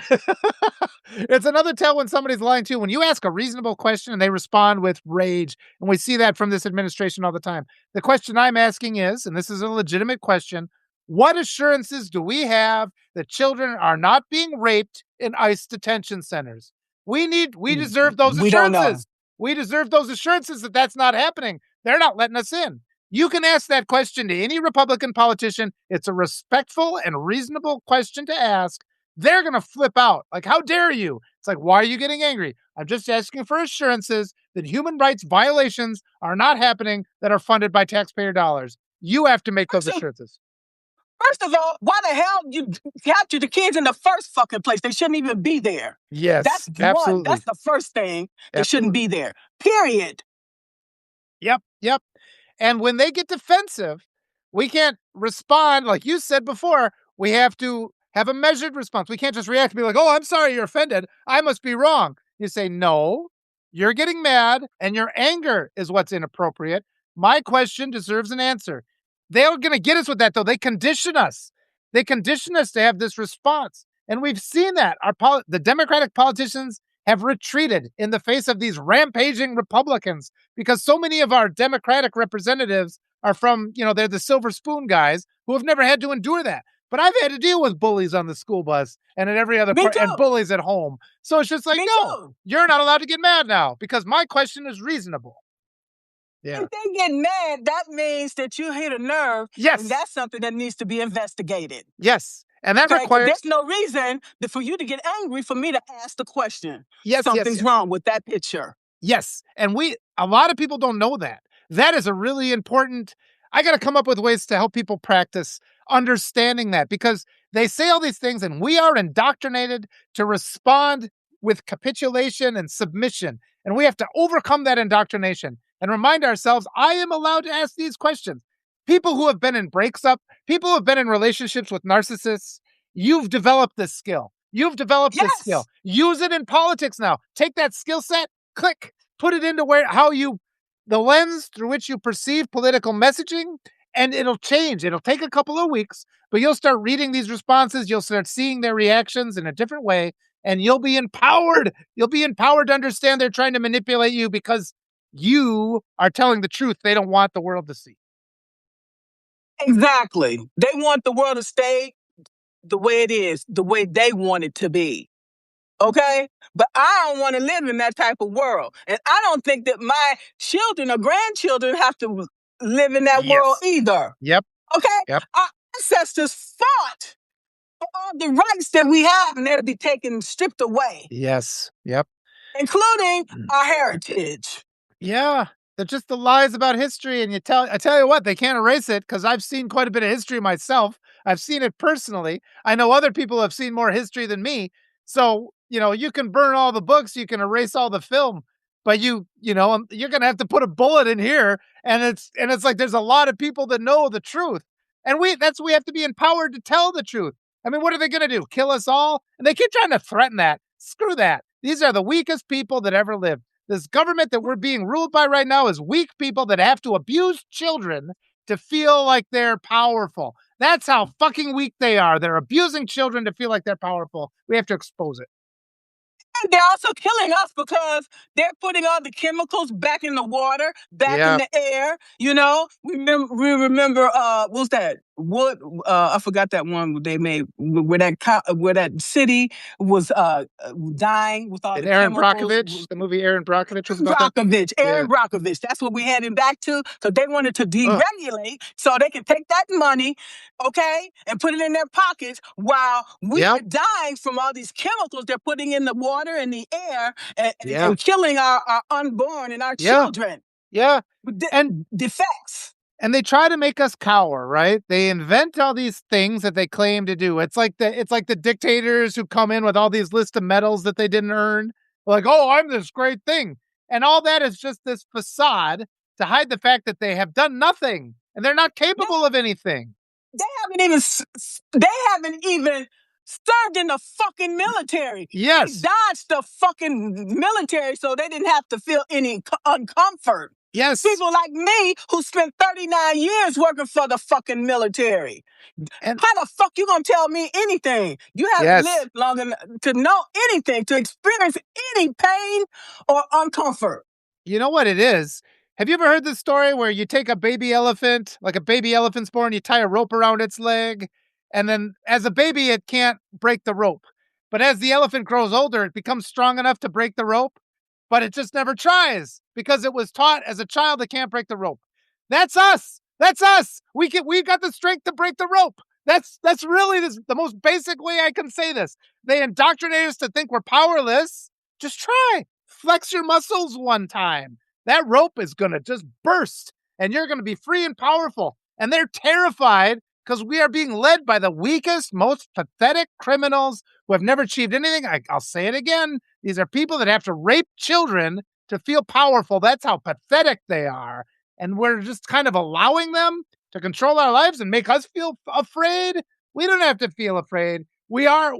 It's another tell when somebody's lying to you. When you ask a reasonable question and they respond with rage, and we see that from this administration all the time. The question I'm asking is, and this is a legitimate question, what assurances do we have that children are not being raped in ICE detention centers? We deserve those We don't know. assurances. We deserve those assurances that that's not happening. They're not letting us in. You can ask that question to any Republican politician. It's a respectful and reasonable question to ask. They're going to flip out. Like, how dare you? It's like, why are you getting angry? I'm just asking for assurances that human rights violations are not happening that are funded by taxpayer dollars. You have to make those assurances. First of all, why the hell you captured the kids in the first fucking place? They shouldn't even be there. Yes, That's one. absolutely. That's the first thing. They shouldn't Absolutely. be there. Period. Yep, yep. And when they get defensive, we can't respond like you said before. We have to have a measured response. We can't just react and be like, "Oh, I'm sorry you're offended. I must be wrong." You say, "No, you're getting mad and your anger is what's inappropriate. My question deserves an answer." They're going to get us with that though. They condition us. They condition us to have this response. And we've seen that the Democratic politicians have retreated in the face of these rampaging Republicans because so many of our Democratic representatives are from, they're the silver spoon guys who have never had to endure that. But I've had to deal with bullies on the school bus and at every other Me part and too. bullies at home. So it's just like, Me no, too. you're not allowed to get mad now because my question is reasonable. Yeah. If they get mad, that means that you hit a nerve, and Yes. that's something that needs to be investigated. Yes. And that Okay, because requires, there's no reason for you to get angry for me to ask the question. yes, yes, Something's yes. wrong with that picture. Yes. And a lot of people don't know that. That is a really important, I got to come up with ways to help people practice understanding that because they say all these things and we are indoctrinated to respond with capitulation and submission. And we have to overcome that indoctrination and remind ourselves, I am allowed to ask these questions. People who have been in people who have been in relationships with narcissists, you've developed this skill. You've developed this skill. Yes, Use it in politics now. Take that skill set, click, put it into the lens through which you perceive political messaging, and it'll change. It'll take a couple of weeks, but you'll start reading these responses. You'll start seeing their reactions in a different way, and you'll be empowered. You'll be empowered to understand they're trying to manipulate you because you are telling the truth they don't want the world to see. exactly. They want the world to stay the way it is, the way they want it to be. Okay? But I don't want to live in that type of world. And I don't think that my children or grandchildren have to live in that world Yes. either. Yep. Okay? Yep. Our ancestors fought for all the rights that we have, and they'll be taken, stripped away, Yes. Yep. including our heritage. Yeah, they're just the lies about history, and I tell you what, they can't erase it because I've seen quite a bit of history myself. I've seen it personally. I know other people have seen more history than me. So, you can burn all the books, you can erase all the film, but you're gonna have to put a bullet in here. And it's like there's a lot of people that know the truth. And we have to be empowered to tell the truth. I mean, what are they gonna do? Kill us all? And they keep trying to threaten that. Screw that. These are the weakest people that ever lived. This government that we're being ruled by right now is weak people that have to abuse children to feel like they're powerful. That's how fucking weak they are. They're abusing children to feel like they're powerful. We have to expose it. And they're also killing us because they're putting all the chemicals back in the water, back in Yeah. the air. We remember what's that? What I forgot that one they made where that city was dying with all And the Aaron chemicals. Brockovich, the movie Aaron Brockovich was about that. Yeah. Aaron Brockovich. That's what we're heading back to because they wanted to Ugh. deregulate so they can take that money, okay, and put it in their pockets while we are Yep. dying from all these chemicals they're putting in the water and the air Yeah. and killing our unborn and our Yeah. children Yeah. with And defects. And they try to make us cower, right? They invent all these things that they claim to do. It's like the dictators who come in with all these lists of medals that they didn't earn. Like, oh, I'm this great thing. And all that is just this facade to hide the fact that they have done nothing and they're not capable of anything. They haven't even served in the fucking military. They Yes. dodged the fucking military so they didn't have to feel any uncomfort. Yes. People like me who spent 39 years working for the fucking military. And How the fuck you gonna tell me anything? You haven't yes. lived long enough to know anything, to experience any pain or uncomfort. You know what it is? Have you ever heard this story where you take a baby elephant, like a baby elephant's born, you tie a rope around its leg, and then as a baby, it can't break the rope. But as the elephant grows older, it becomes strong enough to break the rope, but it just never tries because it was taught as a child it can't break the rope. That's us. That's us. We've got the strength to break the rope. That's really the most basic way I can say this. They indoctrinate us to think we're powerless. Just try. Flex your muscles one time. That rope is going to just burst and you're going to be free and powerful. And they're terrified because we are being led by the weakest, most pathetic criminals who have never achieved anything. I'll say it again. These are people that have to rape children to feel powerful. That's how pathetic they are. And we're just kind of allowing them to control our lives and make us feel afraid. We don't have to feel afraid. We are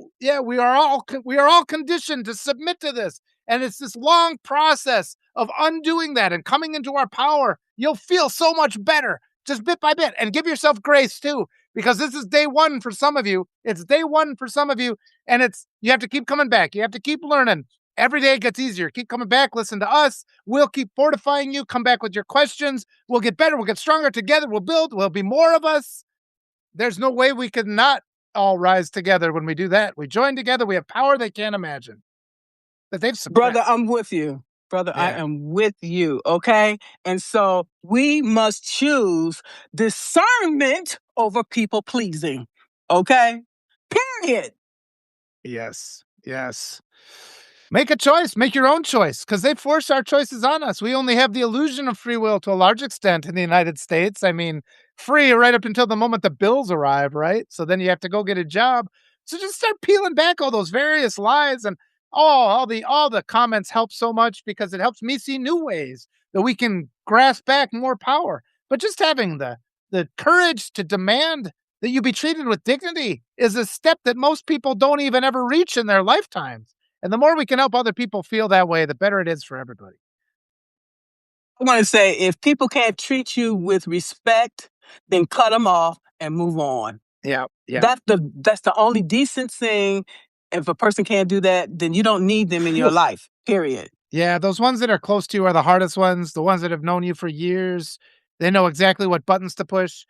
all conditioned to submit to this. And it's this long process of undoing that and coming into our power. You'll feel so much better just bit by bit, and give yourself grace too, because this is day one for some of you. It's day one for some of you. And you have to keep coming back. You have to keep learning. Every day it gets easier. Keep coming back. Listen to us. We'll keep fortifying you. Come back with your questions. We'll get better. We'll get stronger together. We'll build. There'll be more of us. There's no way we could not all rise together when we do that. We join together. We have power they can't imagine. That they've suppressed. Brother, I'm with you. Brother, I am with you, okay? And so we must choose discernment over people pleasing, okay? Period. Yes. Make a choice. Make your own choice, because they force our choices on us. We only have the illusion of free will to a large extent in the United States. I mean, free right up until the moment the bills arrive, right? So then you have to go get a job. So just start peeling back all those various lies, and all the comments help so much because it helps me see new ways that we can grasp back more power. But just having the courage to demand that you be treated with dignity is a step that most people don't even ever reach in their lifetimes. And the more we can help other people feel that way, the better it is for everybody. I want to say, if people can't treat you with respect, then cut them off and move on. Yeah. That's the only decent thing. If a person can't do that, then you don't need them in your life, period. Yeah, those ones that are close to you are the hardest ones. The ones that have known you for years, they know exactly what buttons to push.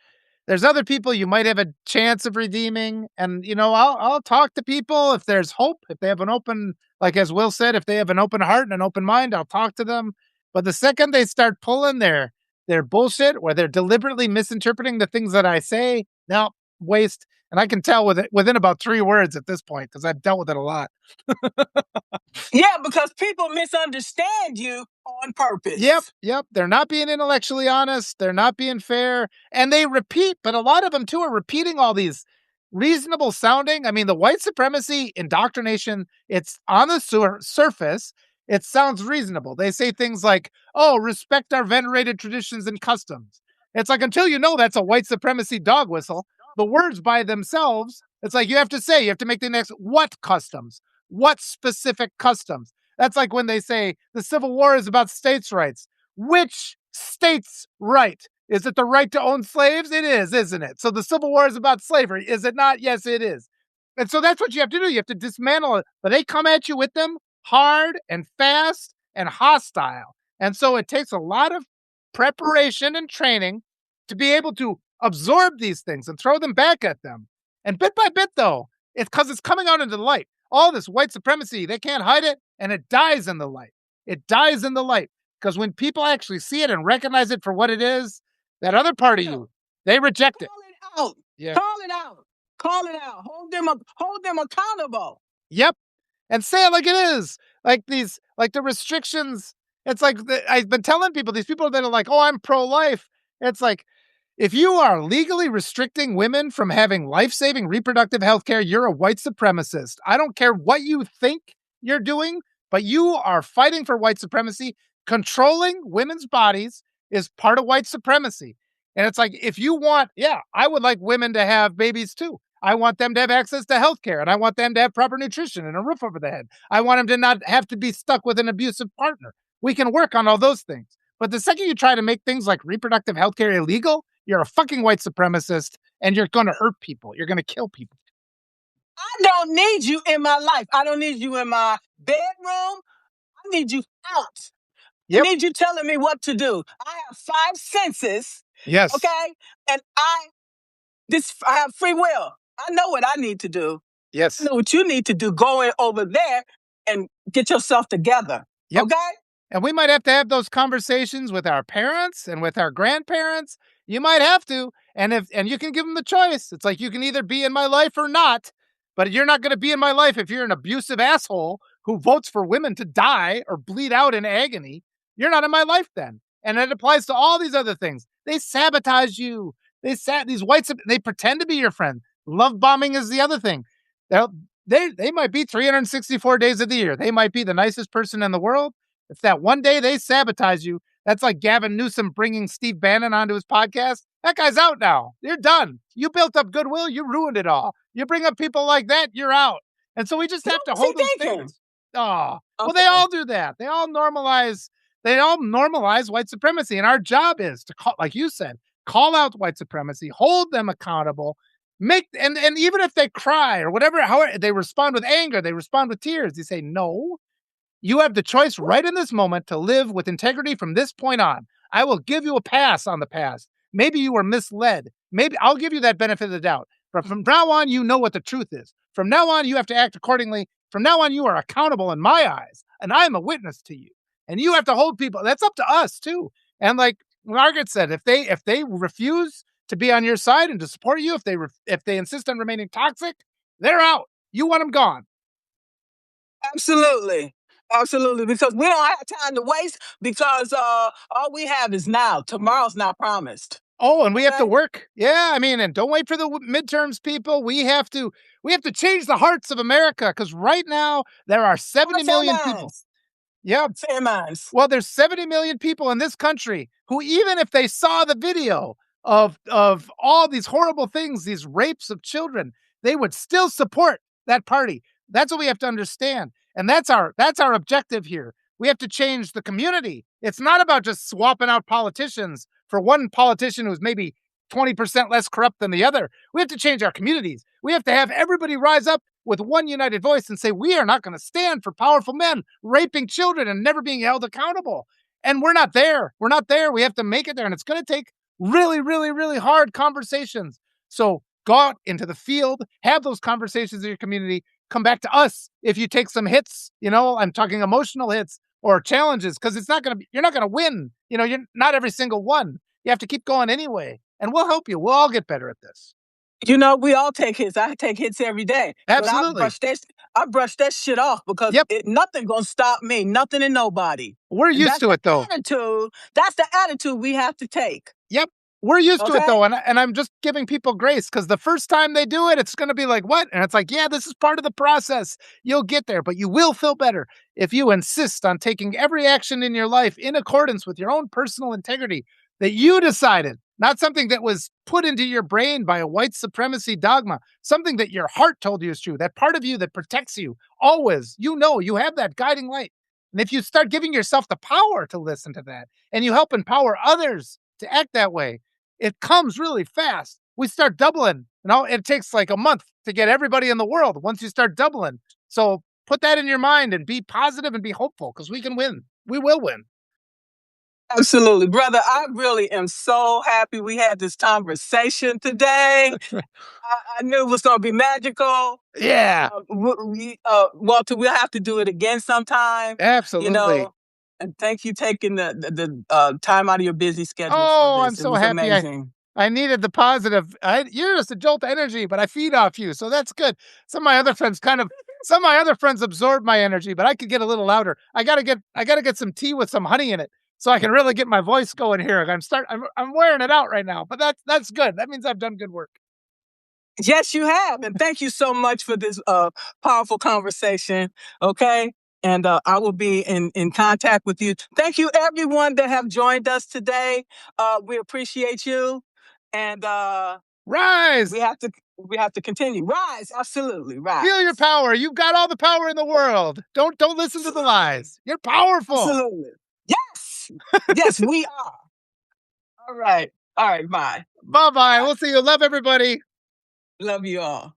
There's other people you might have a chance of redeeming. And, I'll talk to people if there's hope, if they have an open, like as Will said, if they have an open heart and an open mind, I'll talk to them. But the second they start pulling their bullshit, or they're deliberately misinterpreting the things that I say, no, waste. And I can tell within about 3 words at this point, because I've dealt with it a lot. Yeah, because people misunderstand you on purpose. Yep. They're not being intellectually honest. They're not being fair. And they repeat, but a lot of them too are repeating all these reasonable sounding. I mean, the white supremacy indoctrination, it's on the surface. It sounds reasonable. They say things like, oh, respect our venerated traditions and customs. It's like, until you know that's a white supremacy dog whistle, the words by themselves, it's like you have to make the next, what customs? What specific customs? That's like when they say the Civil War is about states' rights. Which states' right? Is it the right to own slaves? It is, isn't it? So the Civil War is about slavery. Is it not? Yes, it is. And so that's what you have to do. You have to dismantle it. But they come at you with them hard and fast and hostile. And so it takes a lot of preparation and training to be able to absorb these things and throw them back at them. And bit by bit, though, it's because it's coming out into the light. All this white supremacy, they can't hide it, and it dies in the light. It dies in the light because when people actually see it and recognize it for what it is, that other part of you, they reject it. Call it out. Yeah. Call it out. Call it out. Hold them accountable. Yep. And say it like it is. Like the restrictions. It's like I've been telling people, these people that are like, oh, I'm pro-life. It's like, if you are legally restricting women from having life-saving reproductive health care, you're a white supremacist. I don't care what you think you're doing, but you are fighting for white supremacy. Controlling women's bodies is part of white supremacy. And it's like, if you want, I would like women to have babies too. I want them to have access to healthcare, and I want them to have proper nutrition and a roof over their head. I want them to not have to be stuck with an abusive partner. We can work on all those things. But the second you try to make things like reproductive healthcare illegal, you're a fucking white supremacist and you're going to hurt people. You're going to kill people. I don't need you in my life. I don't need you in my bedroom. I need you out. Yep. I need you telling me what to do. I have 5 senses. Yes. Okay. And I have free will. I know what I need to do. Yes. I know what you need to do. Go over there and get yourself together. Yep. Okay. And we might have to have those conversations with our parents and with our grandparents. You might have to. And you can give them the choice. It's like, you can either be in my life or not, but you're not going to be in my life if you're an abusive asshole who votes for women to die or bleed out in agony. You're not in my life then. And it applies to all these other things. They sabotage you. These whites, they pretend to be your friend. Love bombing is the other thing. They might be 364 days of the year. They might be the nicest person in the world. If that one day they sabotage you, that's like Gavin Newsom bringing Steve Bannon onto his podcast. That guy's out now. You're done. You built up goodwill. You ruined it all. You bring up people like that, you're out. And so we just have to hold those things. Oh, well, they all do that. They all normalize white supremacy. And our job is to call, like you said, call out white supremacy, hold them accountable, and even if they cry or whatever, however they respond with anger, they respond with tears. You say, no, you have the choice right in this moment to live with integrity from this point on. I will give you a pass on the past. Maybe you were misled. Maybe I'll give you that benefit of the doubt. But from now on, you know what the truth is. From now on, you have to act accordingly. From now on, you are accountable in my eyes, and I am a witness to you. And you have to hold people. That's up to us too. And like Margaret said, if they refuse to be on your side and to support you, if they insist on remaining toxic, they're out. You want them gone. Absolutely. Absolutely. Because we don't have time to waste, because all we have is now. Tomorrow's not promised. Oh, and we have to work. Yeah, I mean, and don't wait for the midterms, people. We have to change the hearts of America, because right now there are 70 million people. Yeah. Fair minds. Well, there's 70 million people in this country who, even if they saw the video of all these horrible things, these rapes of children, they would still support that party. That's what we have to understand. And that's our objective here. We have to change the community. It's not about just swapping out politicians for one politician who's maybe 20% less corrupt than the other. We have to change our communities. We have to have everybody rise up with one united voice and say, we are not going to stand for powerful men raping children and never being held accountable. And we're not there. We're not there. We have to make it there. And it's going to take really, really, really hard conversations. So go out into the field, have those conversations in your community, come back to us if you take some hits. I'm talking emotional hits or challenges, because you're not going to win. You're not every single one. You have to keep going anyway. And we'll help you. We'll all get better at this. We all take hits. I take hits every day. Absolutely. I brush that shit off, because nothing gonna stop me. Nothing and nobody. We're used to it, though. That's the attitude we have to take. Yep. We're used to it, though. And I'm just giving people grace, because the first time they do it, it's going to be like, what? And it's like, yeah, this is part of the process. You'll get there, but you will feel better if you insist on taking every action in your life in accordance with your own personal integrity that you decided. Not something that was put into your brain by a white supremacy dogma, something that your heart told you is true, that part of you that protects you always. You have that guiding light. And if you start giving yourself the power to listen to that, and you help empower others to act that way, it comes really fast. We start doubling. It takes like a month to get everybody in the world once you start doubling. So put that in your mind and be positive and be hopeful, because we can win. We will win. Absolutely, brother. I really am so happy we had this conversation today. I knew it was going to be magical. Yeah. Walter, we'll have to do it again sometime. Absolutely. And thank you taking the time out of your busy schedule. Oh, for I'm this. so happy. Amazing. I needed the positive. You're just a jolt of energy, but I feed off you, so that's good. Some of my other friends absorb my energy, but I could get a little louder. I gotta get some tea with some honey in it, so I can really get my voice going here. I'm wearing it out right now, but that's good. That means I've done good work. Yes, you have, and thank you so much for this powerful conversation. Okay. And I will be in contact with you. Thank you, everyone that have joined us today. We appreciate you. And rise. We have to We have to continue. Rise, absolutely, Feel your rise. power. You've got all the power in the world. Don't listen to the lies. You're powerful. Absolutely. Yes. Yes, we are. All right. All right, bye. Bye-bye. We'll see you. Love everybody. Love you all.